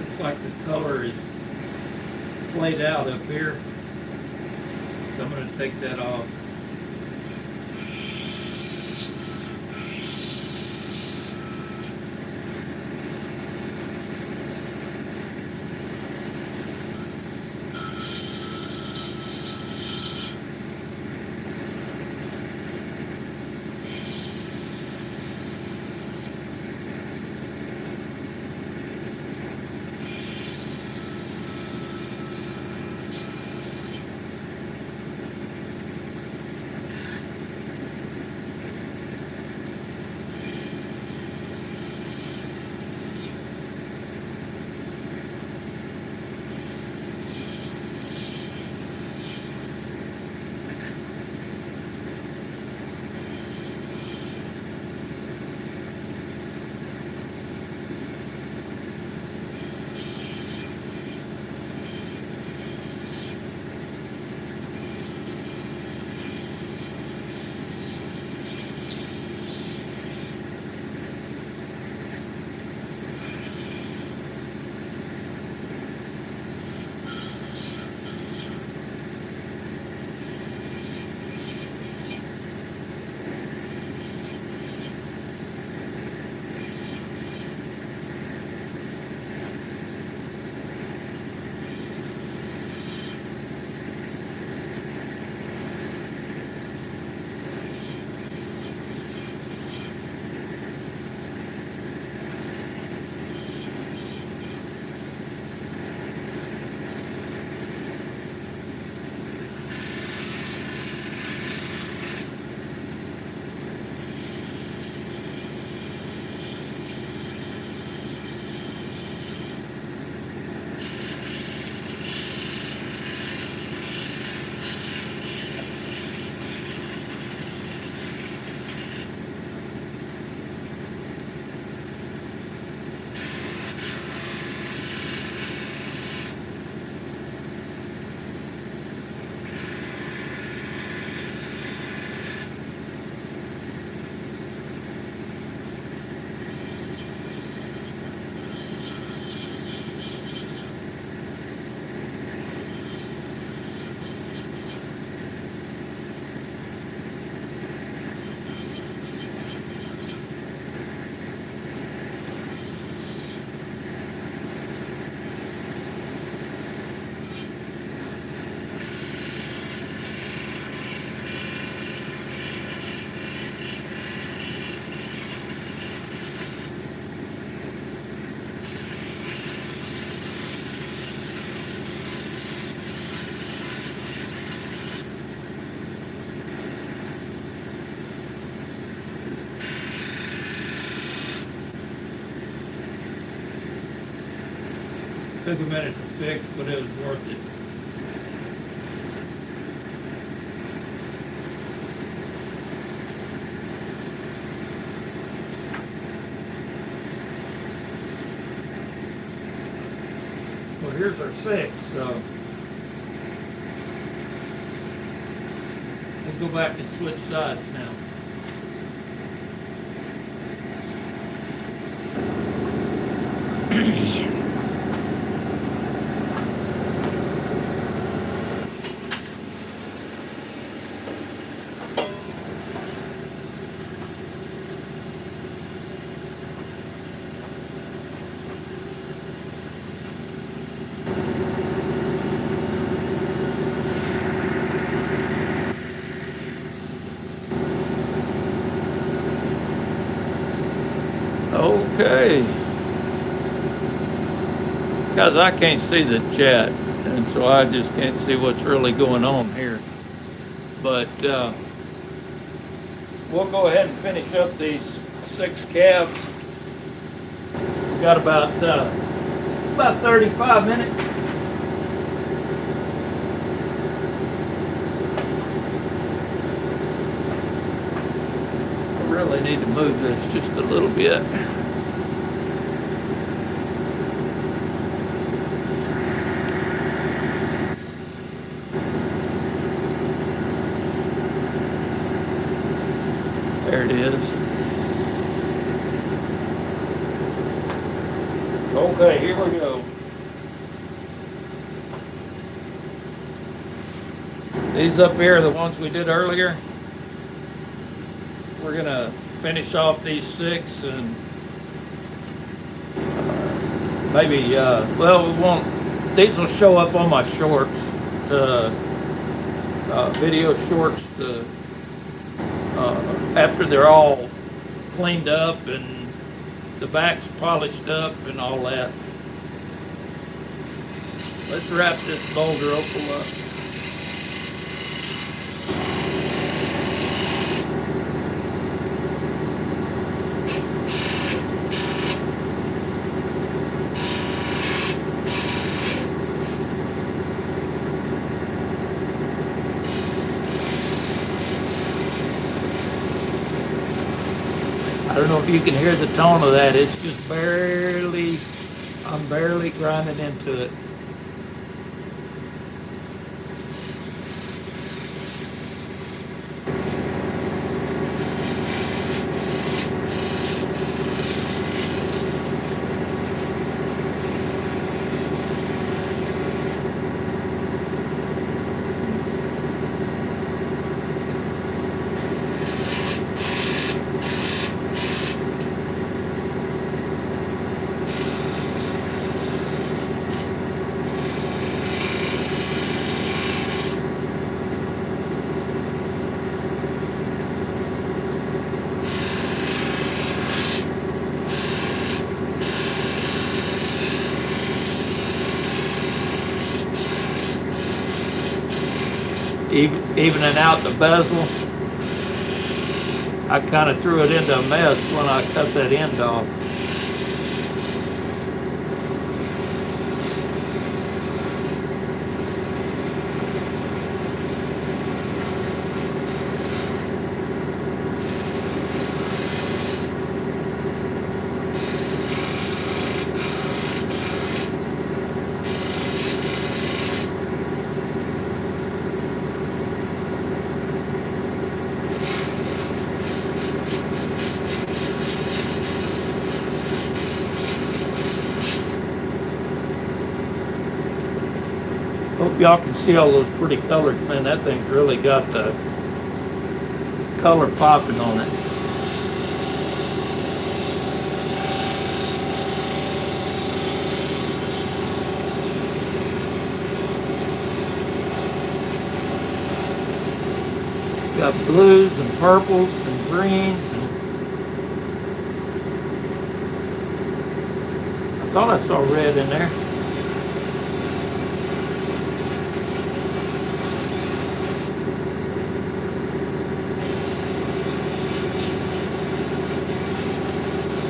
Speaker 1: Looks like the color is played out up here. So I'm going to take that off. Took a minute to fix, but it was worth it. Well, here's our 6, so we'll go back and switch sides now. Okay. Guys, I can't see the chat, and so I just can't see what's really going on here. But we'll go ahead and finish up these 6 calves. We've got about 35 minutes. I really need to move this just a little bit. There it is. Okay, here we go. These up here are the ones we did earlier. We're gonna finish off these 6 and maybe, well, we won't, these will show up on my shorts, video shorts after they're all cleaned up and the back's polished up and all that. Let's wrap this boulder opal up. I don't know if you can hear the tone of that. It's just barely, I'm barely grinding into it. Evening out the bezel. I kind of threw it into a mess when I cut that end off. Hope y'all can see all those pretty colors, man. That thing's really got the color popping on it. Got blues and purples and greens. I thought I saw red in there.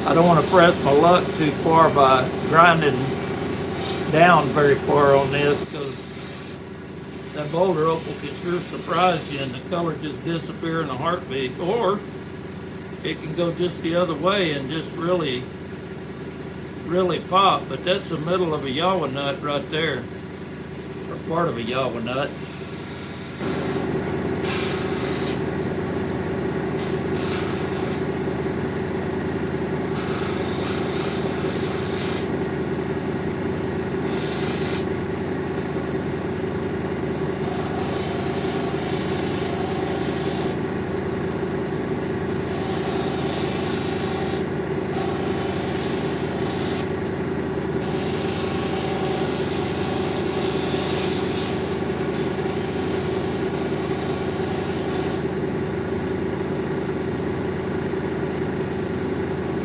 Speaker 1: I don't want to press my luck too far by grinding down very far on this, because that boulder opal can sure surprise you and the color just disappear in a heartbeat. Or it can go just the other way and just really pop. But that's the middle of a yawa nut right there, or part of a yawa nut.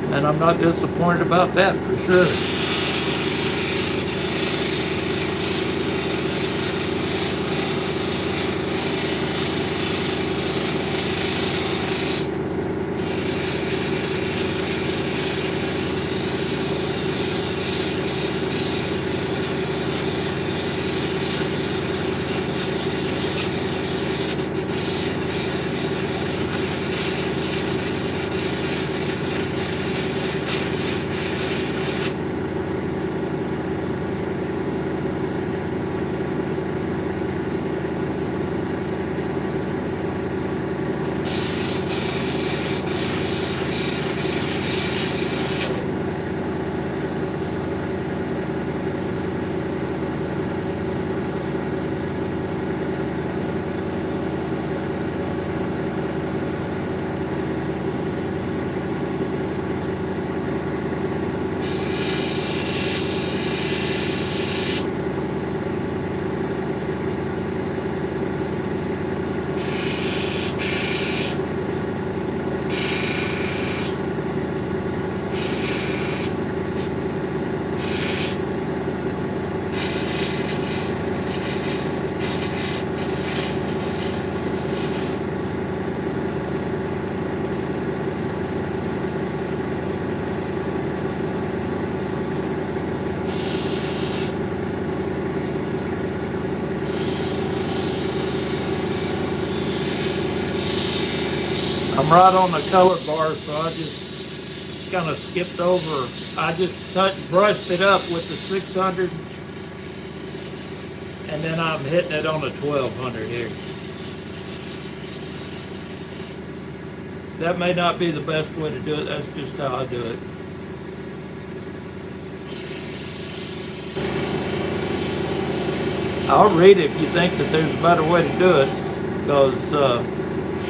Speaker 1: And I'm not disappointed about that, for sure. I'm right on the color bar, so I just kind of skipped over. I just brushed it up with the 600, and then I'm hitting it on the 1200 here. That may not be the best way to do it. That's just how I do it. I'll read it if you think that there's a better way to do it, because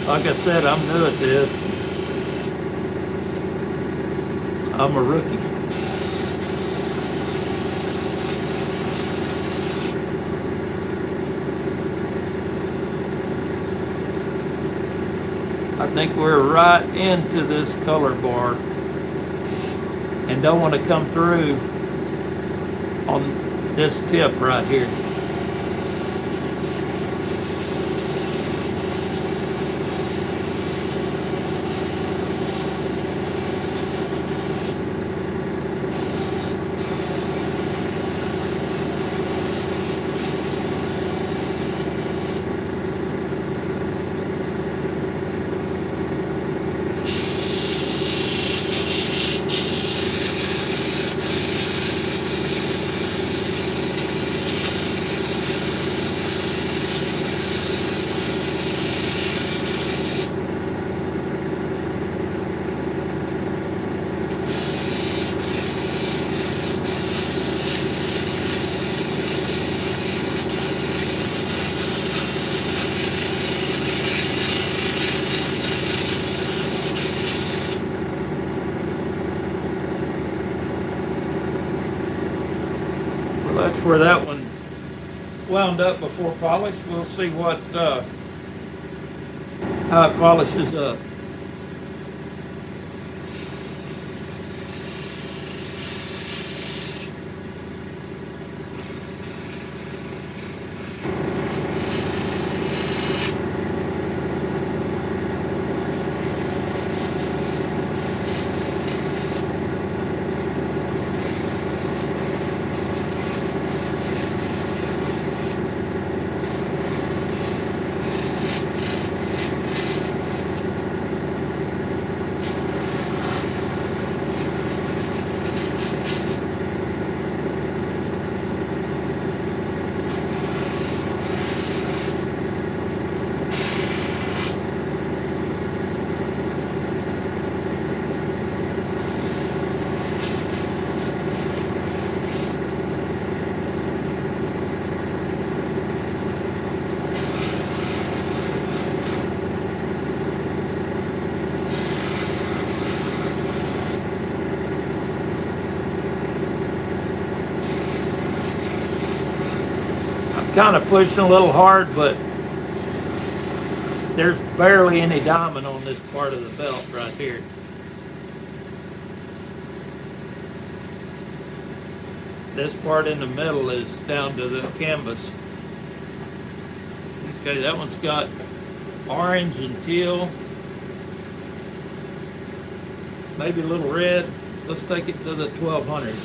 Speaker 1: like I said, I'm new at this. I'm a rookie. I think we're right into this color bar and don't want to come through on this tip right here. That's where that one wound up before polish. We'll see what how it polishes up. kind of pushing a little hard, but there's barely any diamond on this part of the belt right here. This part in the middle is down to the canvas. Okay, that one's got orange and teal, maybe a little red. Let's take it to the 1200.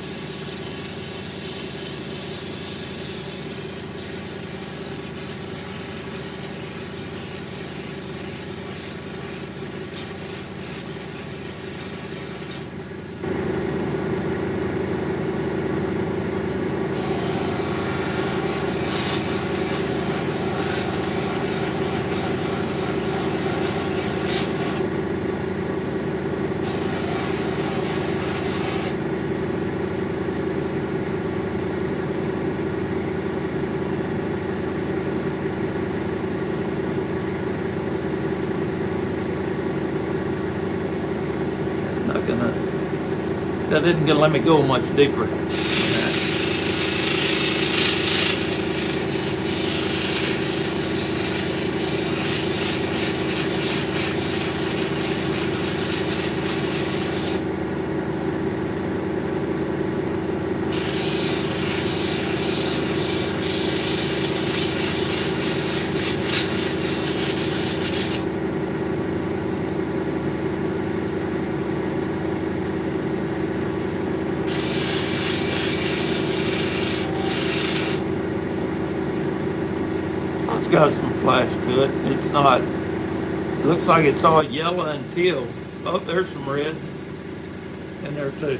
Speaker 1: That isn't going to let me go much deeper than that. Got some flash to it. It's not, it looks like it's all yellow and teal. Oh, there's some red in there too.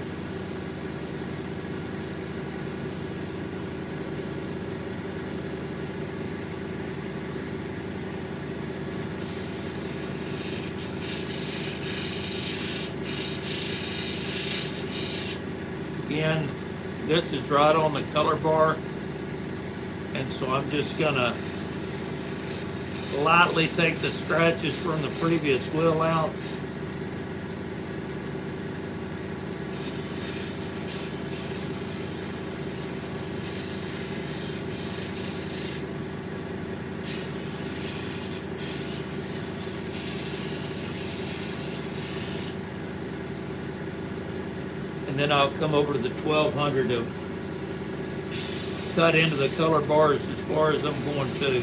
Speaker 1: Again, this is right on the color bar, and so I'm just gonna lightly take the scratches from the previous wheel out. And then I'll come over to the 1200 to cut into the color bars as far as I'm going to.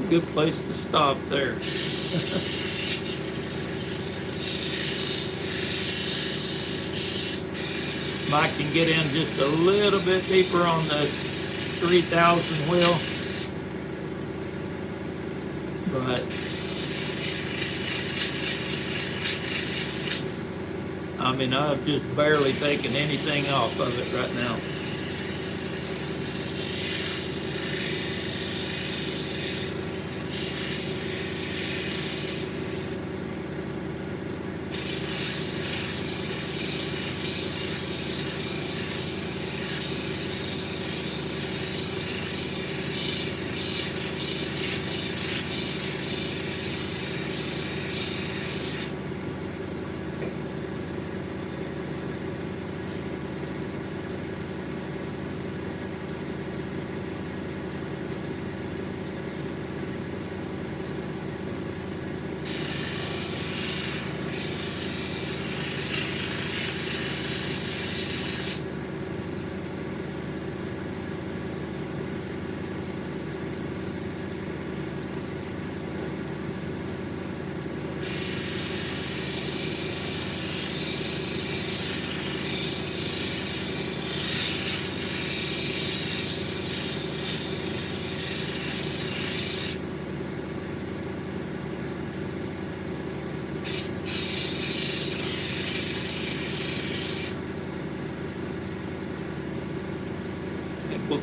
Speaker 1: Good place to stop there. Mike can get in just a little bit deeper on the 3000 wheel, but I mean, I've just barely taken anything off of it right now.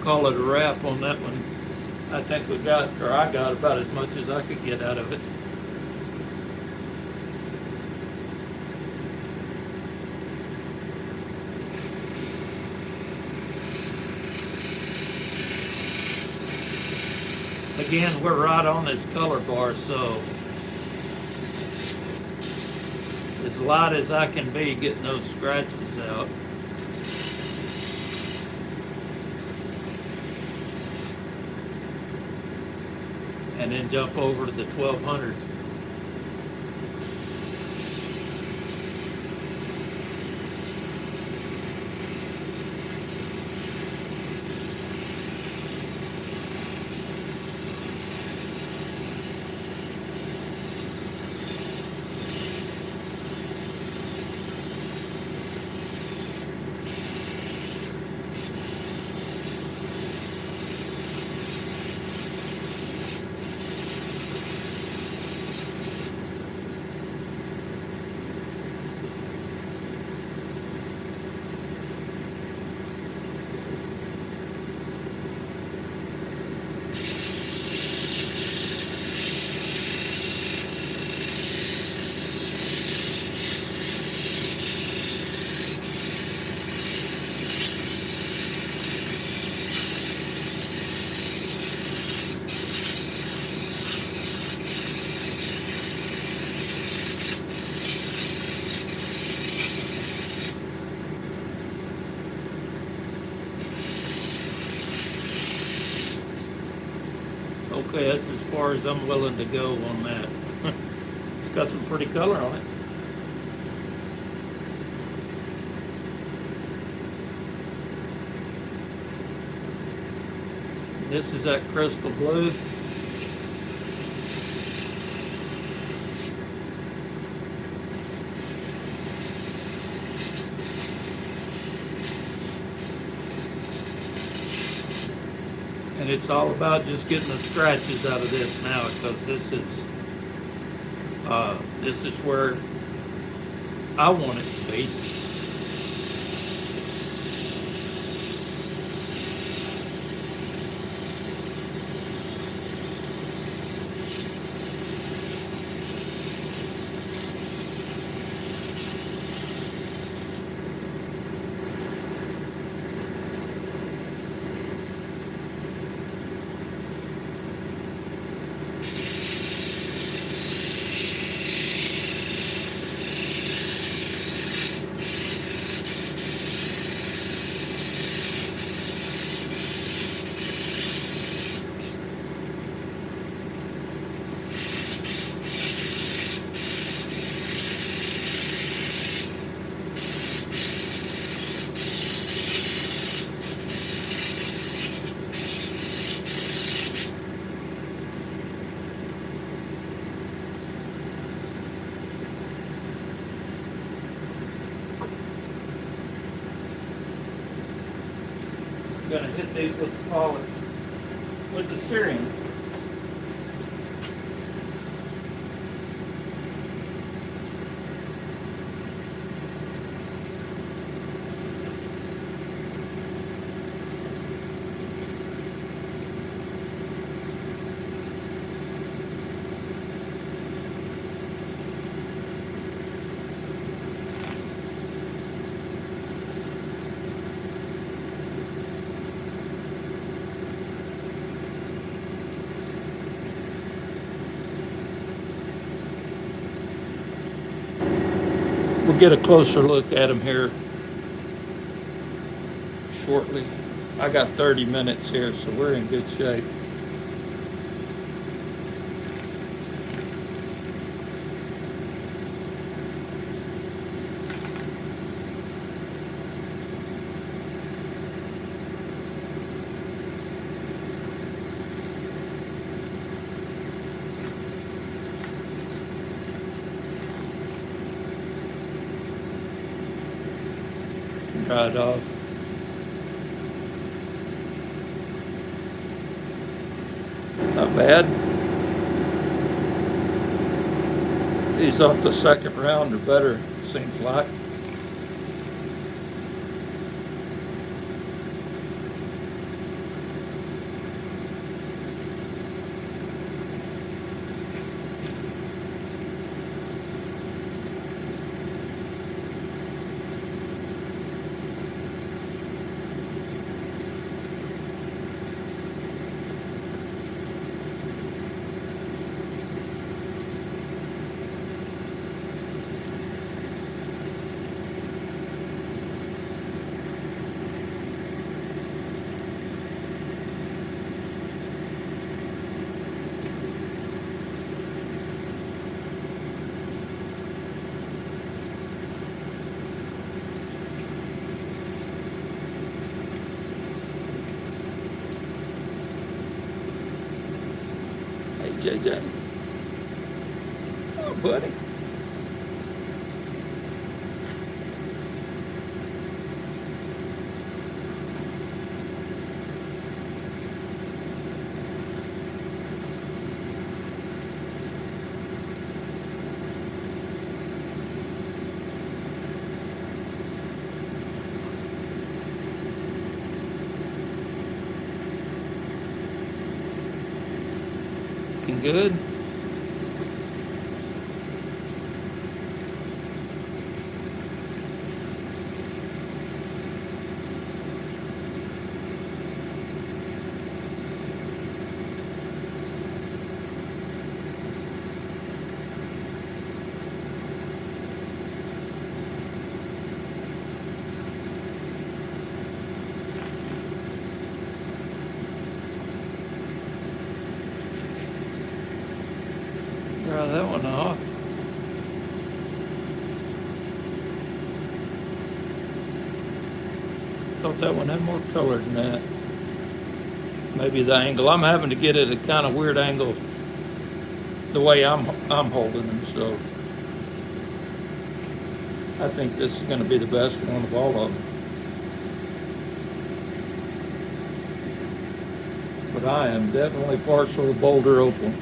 Speaker 1: call it a wrap on that one. I think we got, or I got about as much as I could get out of it. Again, we're right on this color bar, so as light as I can be getting those scratches out. And then jump over to the 1200. Okay, that's as far as I'm willing to go on that. It's got some pretty color on it. This is that crystal blue. And it's all about just getting the scratches out of this now, because this is where I want it to be. I'm going to hit these with the polish, with the searing. We'll get a closer look at them here shortly. I got 30 minutes here, so we're in good shape. Right off. Not bad. These off the second round are better, seems like. JJ. Oh, buddy. Looking good. Dry that one off. Thought that one had more color than that. Maybe the angle. I'm having to get it at a kind of weird angle the way I'm holding them, so I think this is going to be the best one of all of them. But I am definitely partial to Boulder Opal.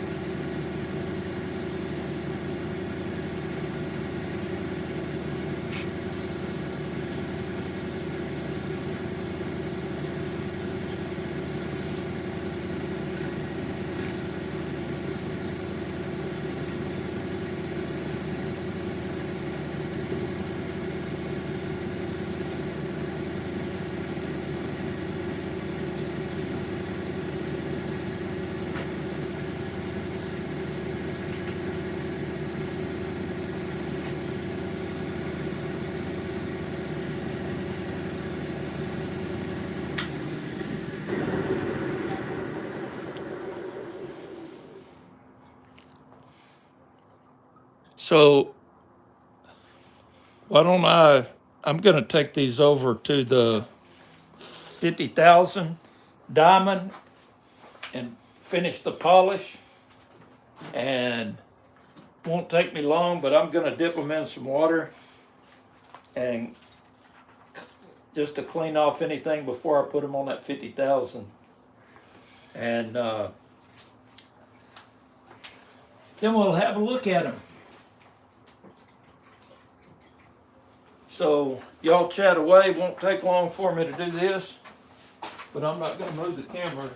Speaker 1: So why don't I'm going to take these over to the 50,000 diamond and finish the polish. And won't take me long, but I'm going to dip them in some water and just to clean off anything before I put them on that 50,000. And then we'll have a look at them. So y'all chat away. Won't take long for me to do this, but I'm not going to move the camera.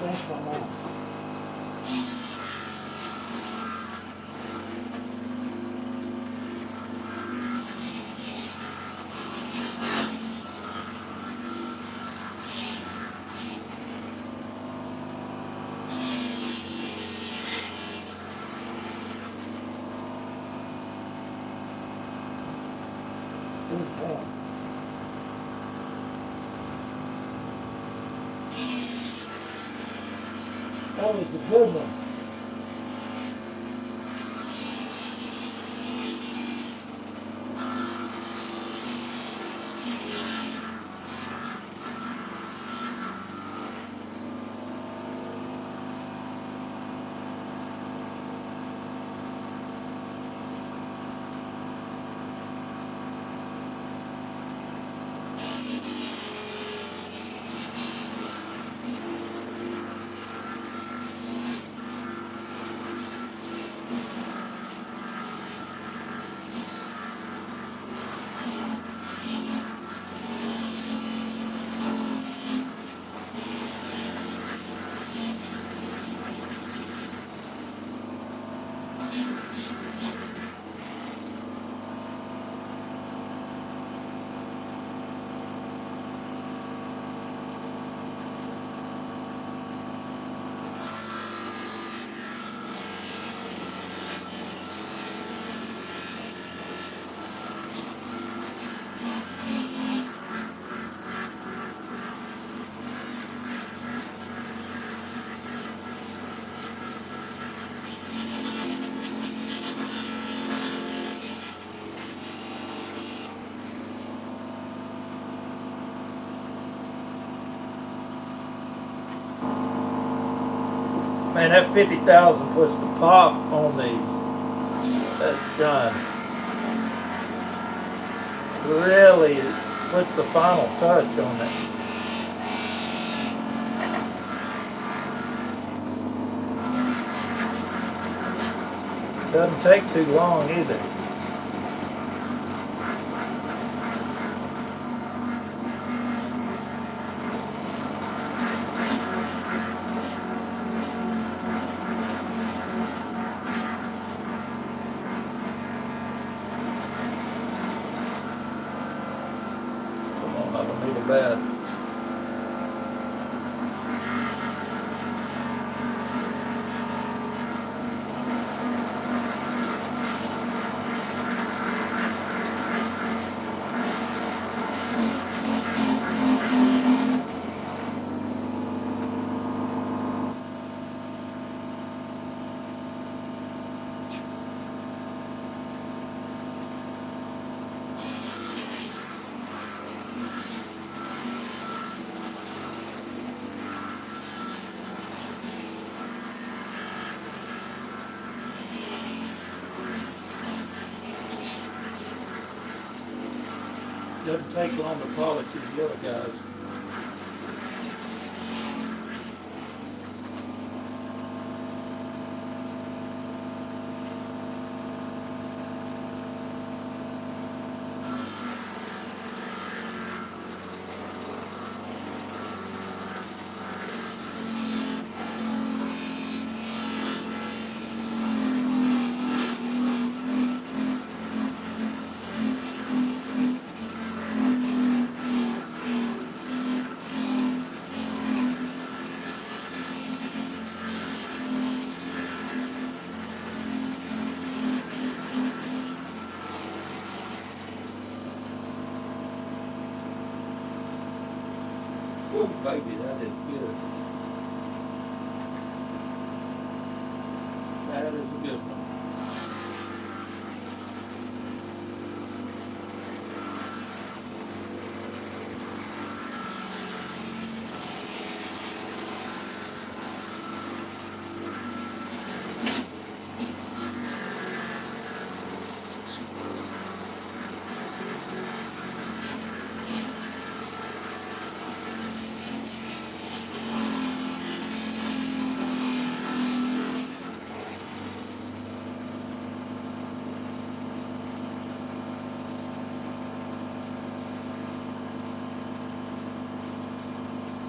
Speaker 1: Thanks, Mama. That was a good one. Man, that 50,000 puts the pop on these. That shine really puts the final touch on it. Doesn't take too long either. Come on, I don't need a bad. Doesn't take long to polish these other guys. Oh, baby, that is good. That is a good one.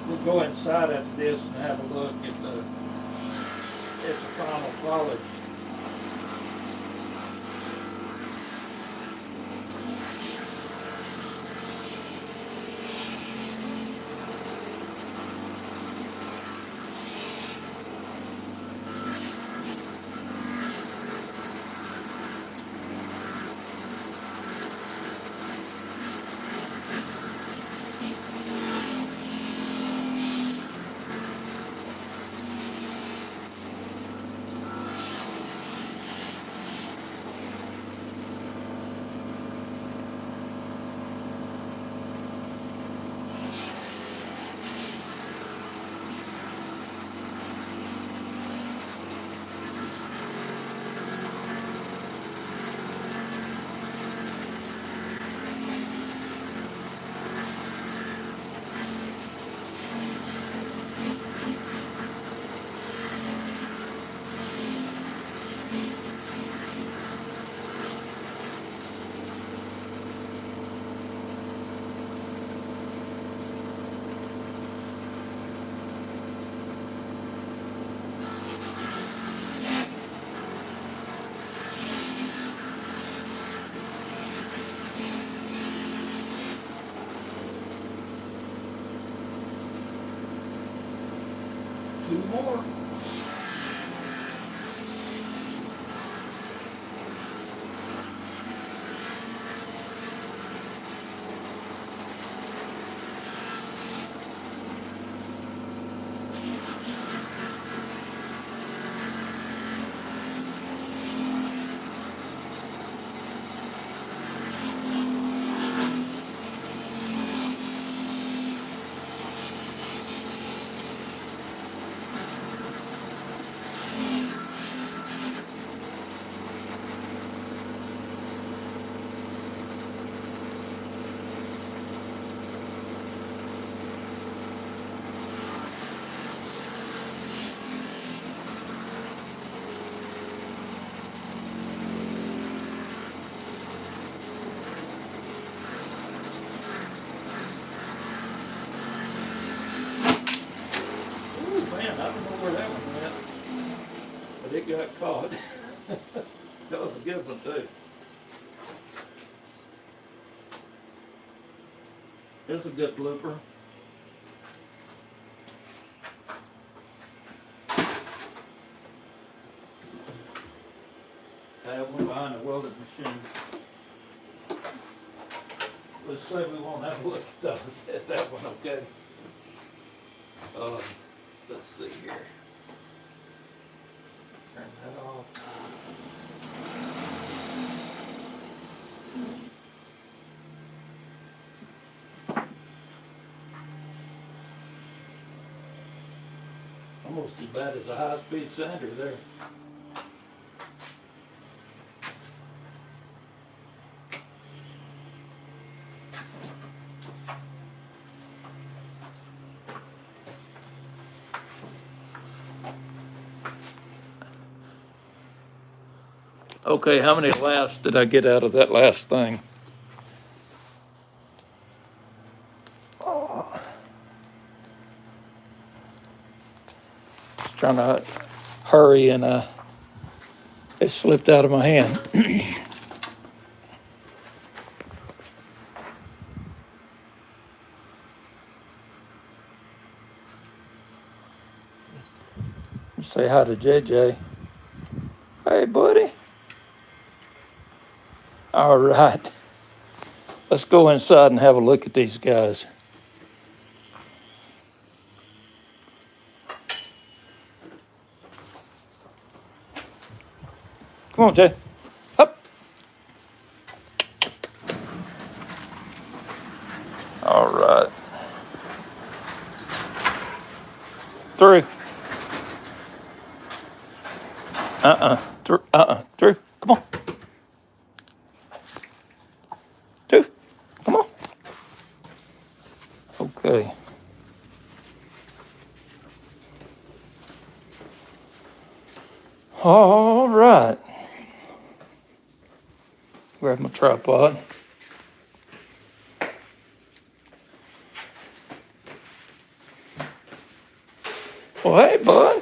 Speaker 1: We'll go inside after this and have a look at the final polish. Two more. got caught. That was a good one too. There's a good blooper. I have one behind a welding machine. Let's say we won't have a look at those. At that one, okay? Let's see here. Turn that off. Almost as bad as a high-speed sander there. Okay, how many laughs did I get out of that last thing? Oh. Just trying to hurry and it slipped out of my hand. Say hi to JJ. Hey, buddy. All right. Let's go inside and have a look at these guys. Come on, Jay. Up. All right. Through. Through. Come on. Through. Come on. Okay. All right. Grab my tripod. Well, hey, bud.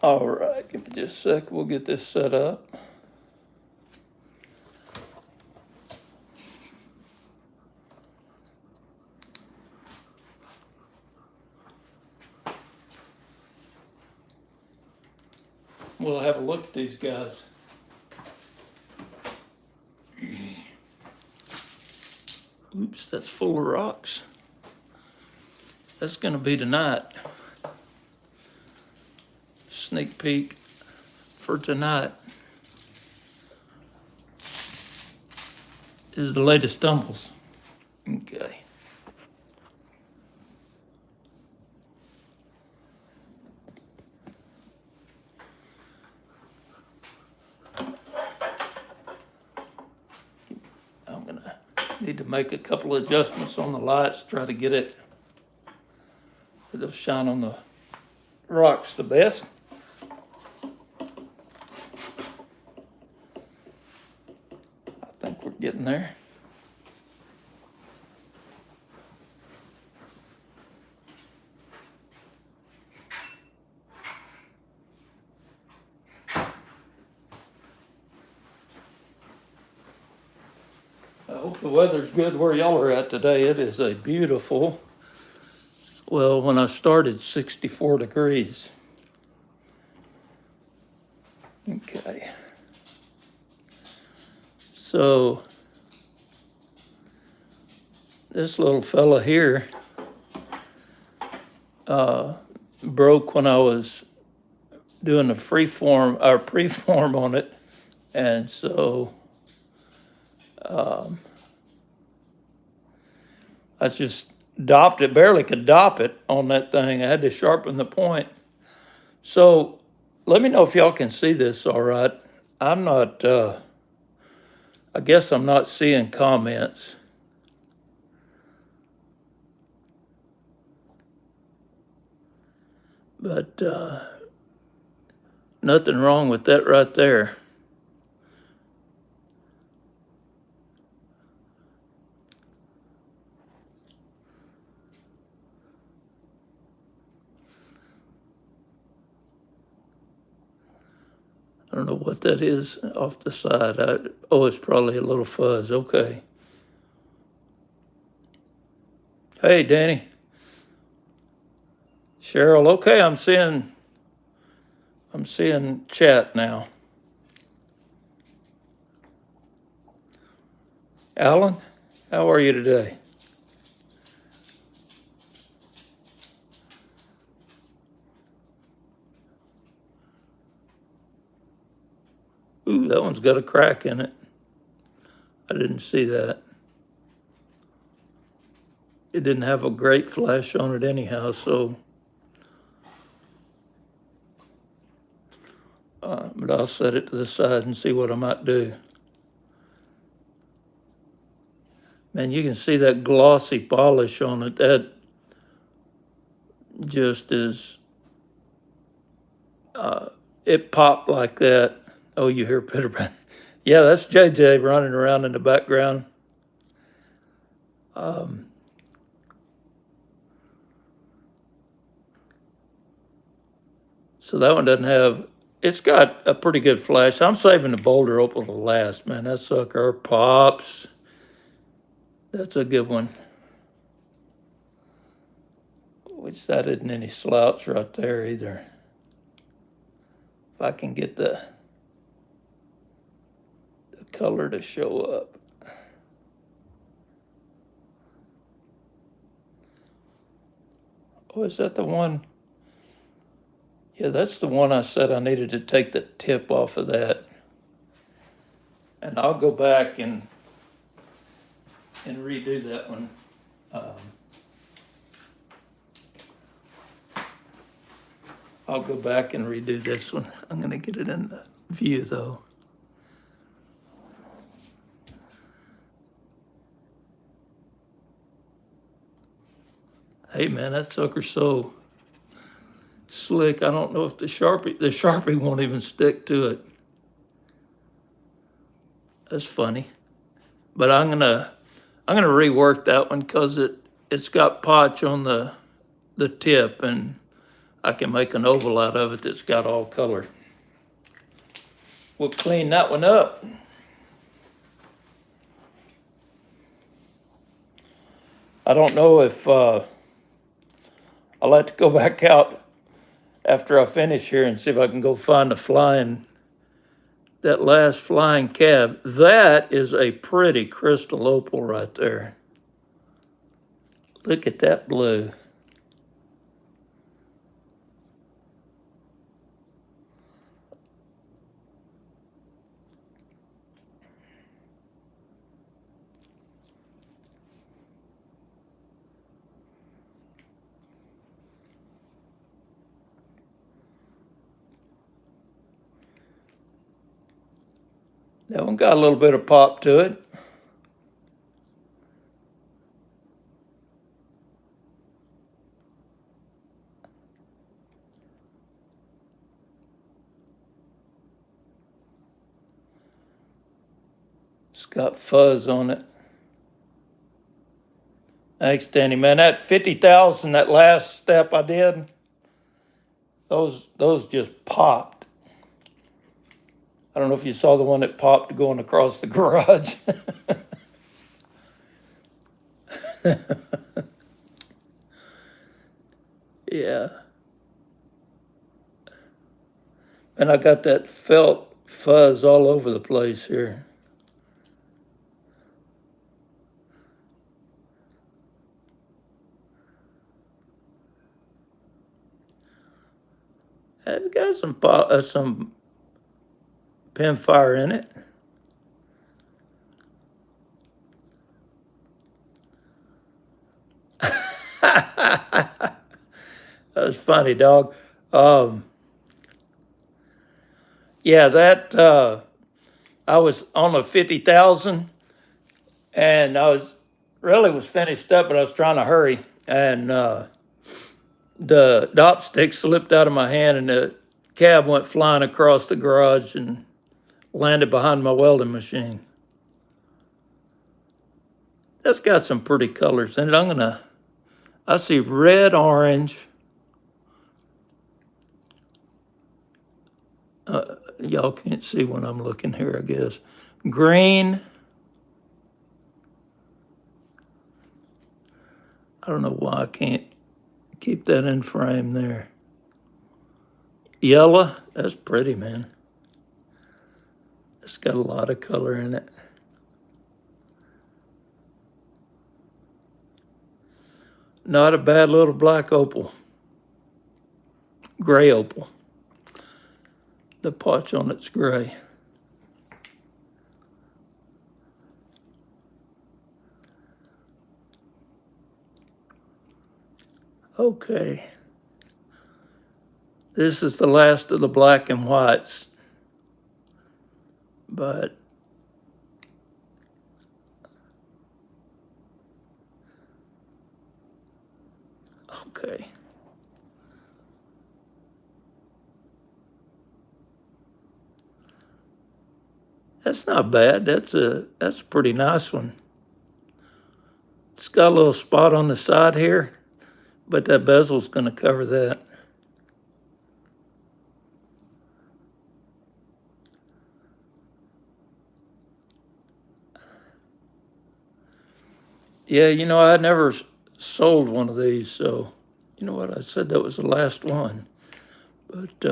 Speaker 1: All right, give me just a sec. We'll get this set up. We'll have a look at these guys. Oops, that's full of rocks. That's gonna be tonight. Sneak peek for tonight is the latest tumbles. Okay. I'm gonna need to make a couple of adjustments on the lights, try to get it, it'll shine on the rocks the best. I think we're getting there. I hope the weather's good where y'all are at today. It is a beautiful, well, when I started, 64 degrees. Okay. So, this little fella here broke when I was doing a freeform or preform on it. And so, I just dopped it, barely could dop it on that thing. I had to sharpen the point. So let me know if y'all can see this all right. I'm not, I guess I'm not seeing comments. But nothing wrong with that right there. I don't know what that is off the side. Oh, it's probably a little fuzz. Okay. Hey, Danny. Cheryl, okay, I'm seeing chat now. Alan, how are you today? Ooh, that one's got a crack in it. I didn't see that. It didn't have a great flash on it anyhow, so. But I'll set it to the side and see what I might do. Man, you can see that glossy polish on it. That just is, it popped like that. Oh, you hear pitter patter. Yeah, that's JJ running around in the background. So that one doesn't have, it's got a pretty good flash. I'm saving the Boulder Opal to last, man. That sucker pops. That's a good one. Which that isn't any slouch right there either. If I can get the color to show up. Oh, is that the one? Yeah, that's the one I said I needed to take the tip off of that. And I'll go back and redo that one. I'll go back and redo this one. I'm gonna get it in the view though. Hey man, that sucker's so slick. I don't know if the Sharpie won't even stick to it. That's funny. But I'm gonna rework that one because it's got potch on the tip, and I can make an oval out of it that's got all color. We'll clean that one up. I don't know if I'll have to go back out after I finish here and see if I can go find that last flying cab. That is a pretty crystal opal right there. Look at that blue. That one got a little bit of pop to it. It's got fuzz on it. Thanks, Danny. Man, that 50,000, that last step I did, those just popped. I don't know if you saw the one that popped going across the garage. Yeah. And I got that felt fuzz all over the place here. It's got some pin fire in it. That was funny, dog. Yeah, that, I was on a 50,000 and I was finished up, but I was trying to hurry. And the dop stick slipped out of my hand and the cab went flying across the garage and landed behind my welding machine. That's got some pretty colors in it. I see red, orange. Y'all can't see when I'm looking here, I guess. Green. I don't know why I can't keep that in frame there. Yellow. That's pretty, man. It's got a lot of color in it. Not a bad little black opal. Gray opal. The potch on it's gray. Okay. This is the last of the black and whites. But okay. That's not bad. That's a pretty nice one. It's got a little spot on the side here, but that bezel's going to cover that. Yeah, you know, I never sold one of these, so you know what? I said that was the last one. But,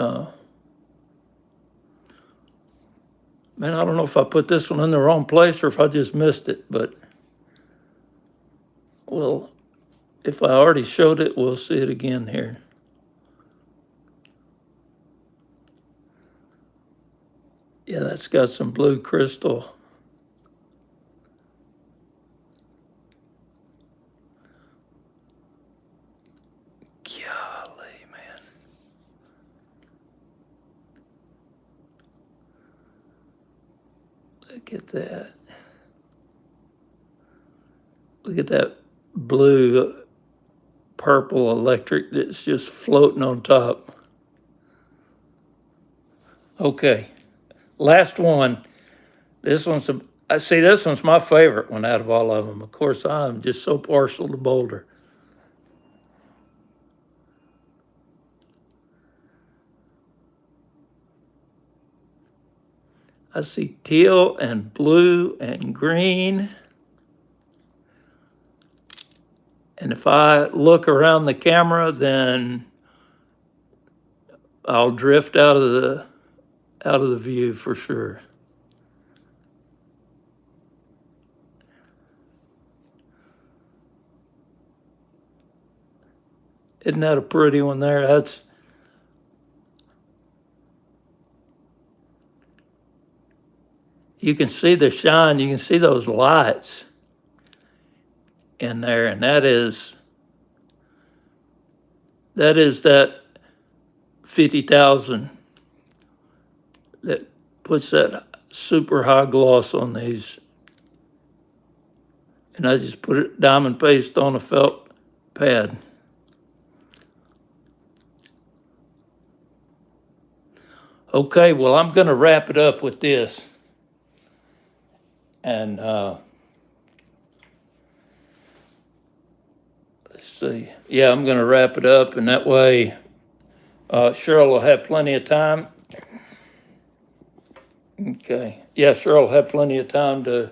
Speaker 1: man, I don't know if I put this one in the wrong place or if I just missed it, but, well, if I already showed it, we'll see it again here. Yeah, that's got some blue crystal. Golly, man. Look at that. Look at that blue, purple electric that's just floating on top. Okay, last one. This one's this one's my favorite one out of all of them. Of course, I'm just so partial to Boulder. I see teal and blue and green. And if I look around the camera, then I'll drift out of the view for sure. Isn't that a pretty one there? You can see the shine, you can see those lights in there, and that is that 50,000 that puts that super high gloss on these. And I just put it diamond paste on a felt pad. Okay, well, I'm going to wrap it up with this. And let's see. Yeah, I'm going to wrap it up, and that way Cheryl will have plenty of time. Okay. Yeah, Cheryl will have plenty of time to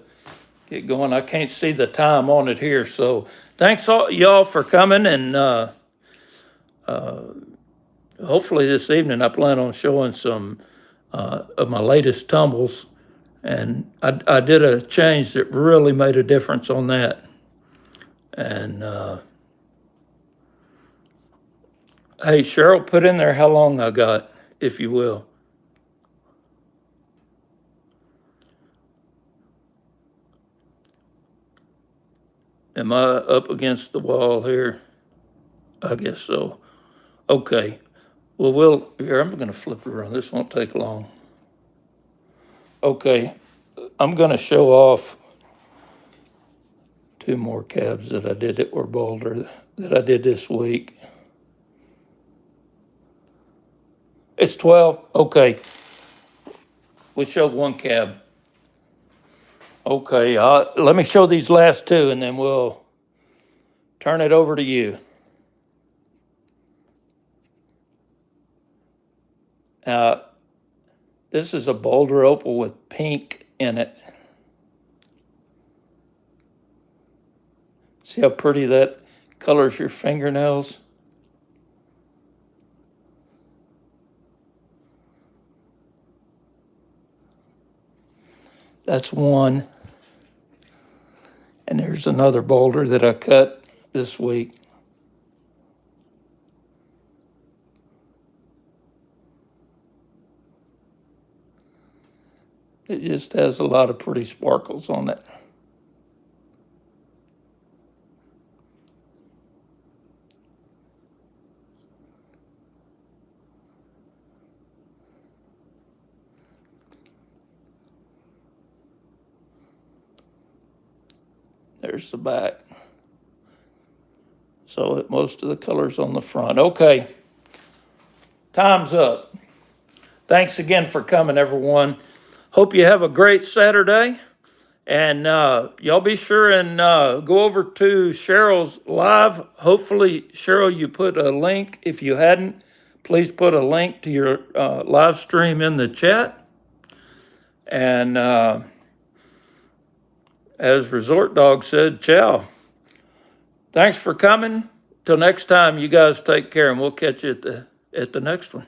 Speaker 1: get going. I can't see the time on it here, so thanks all y'all for coming, and hopefully this evening I plan on showing some of my latest tumbles, and I did a change that really made a difference on that. And hey, Cheryl, put in there how long I got, if you will. Am I up against the wall here? I guess so. Okay. Well, here, I'm going to flip it around. This won't take long. Okay, I'm gonna show off 2 more cabs that I did that were bolder that I did this week. It's 12, okay. We showed 1 cab. Okay, let me show these last 2 and then we'll turn it over to you. This is a boulder opal with pink in it. See how pretty that colors your fingernails? That's 1. And there's another boulder that I cut this week. It just has a lot of pretty sparkles on it. There's the back. So most of the colors on the front. Okay, time's up. Thanks again for coming, everyone. Hope you have a great Saturday. And y'all be sure and go over to Cheryl's live. Hopefully, Cheryl, you put a link. If you hadn't, please put a link to your live stream in the chat. And as Resort Dog said, ciao. Thanks for coming. Till next time, you guys take care, and we'll catch you at the next one.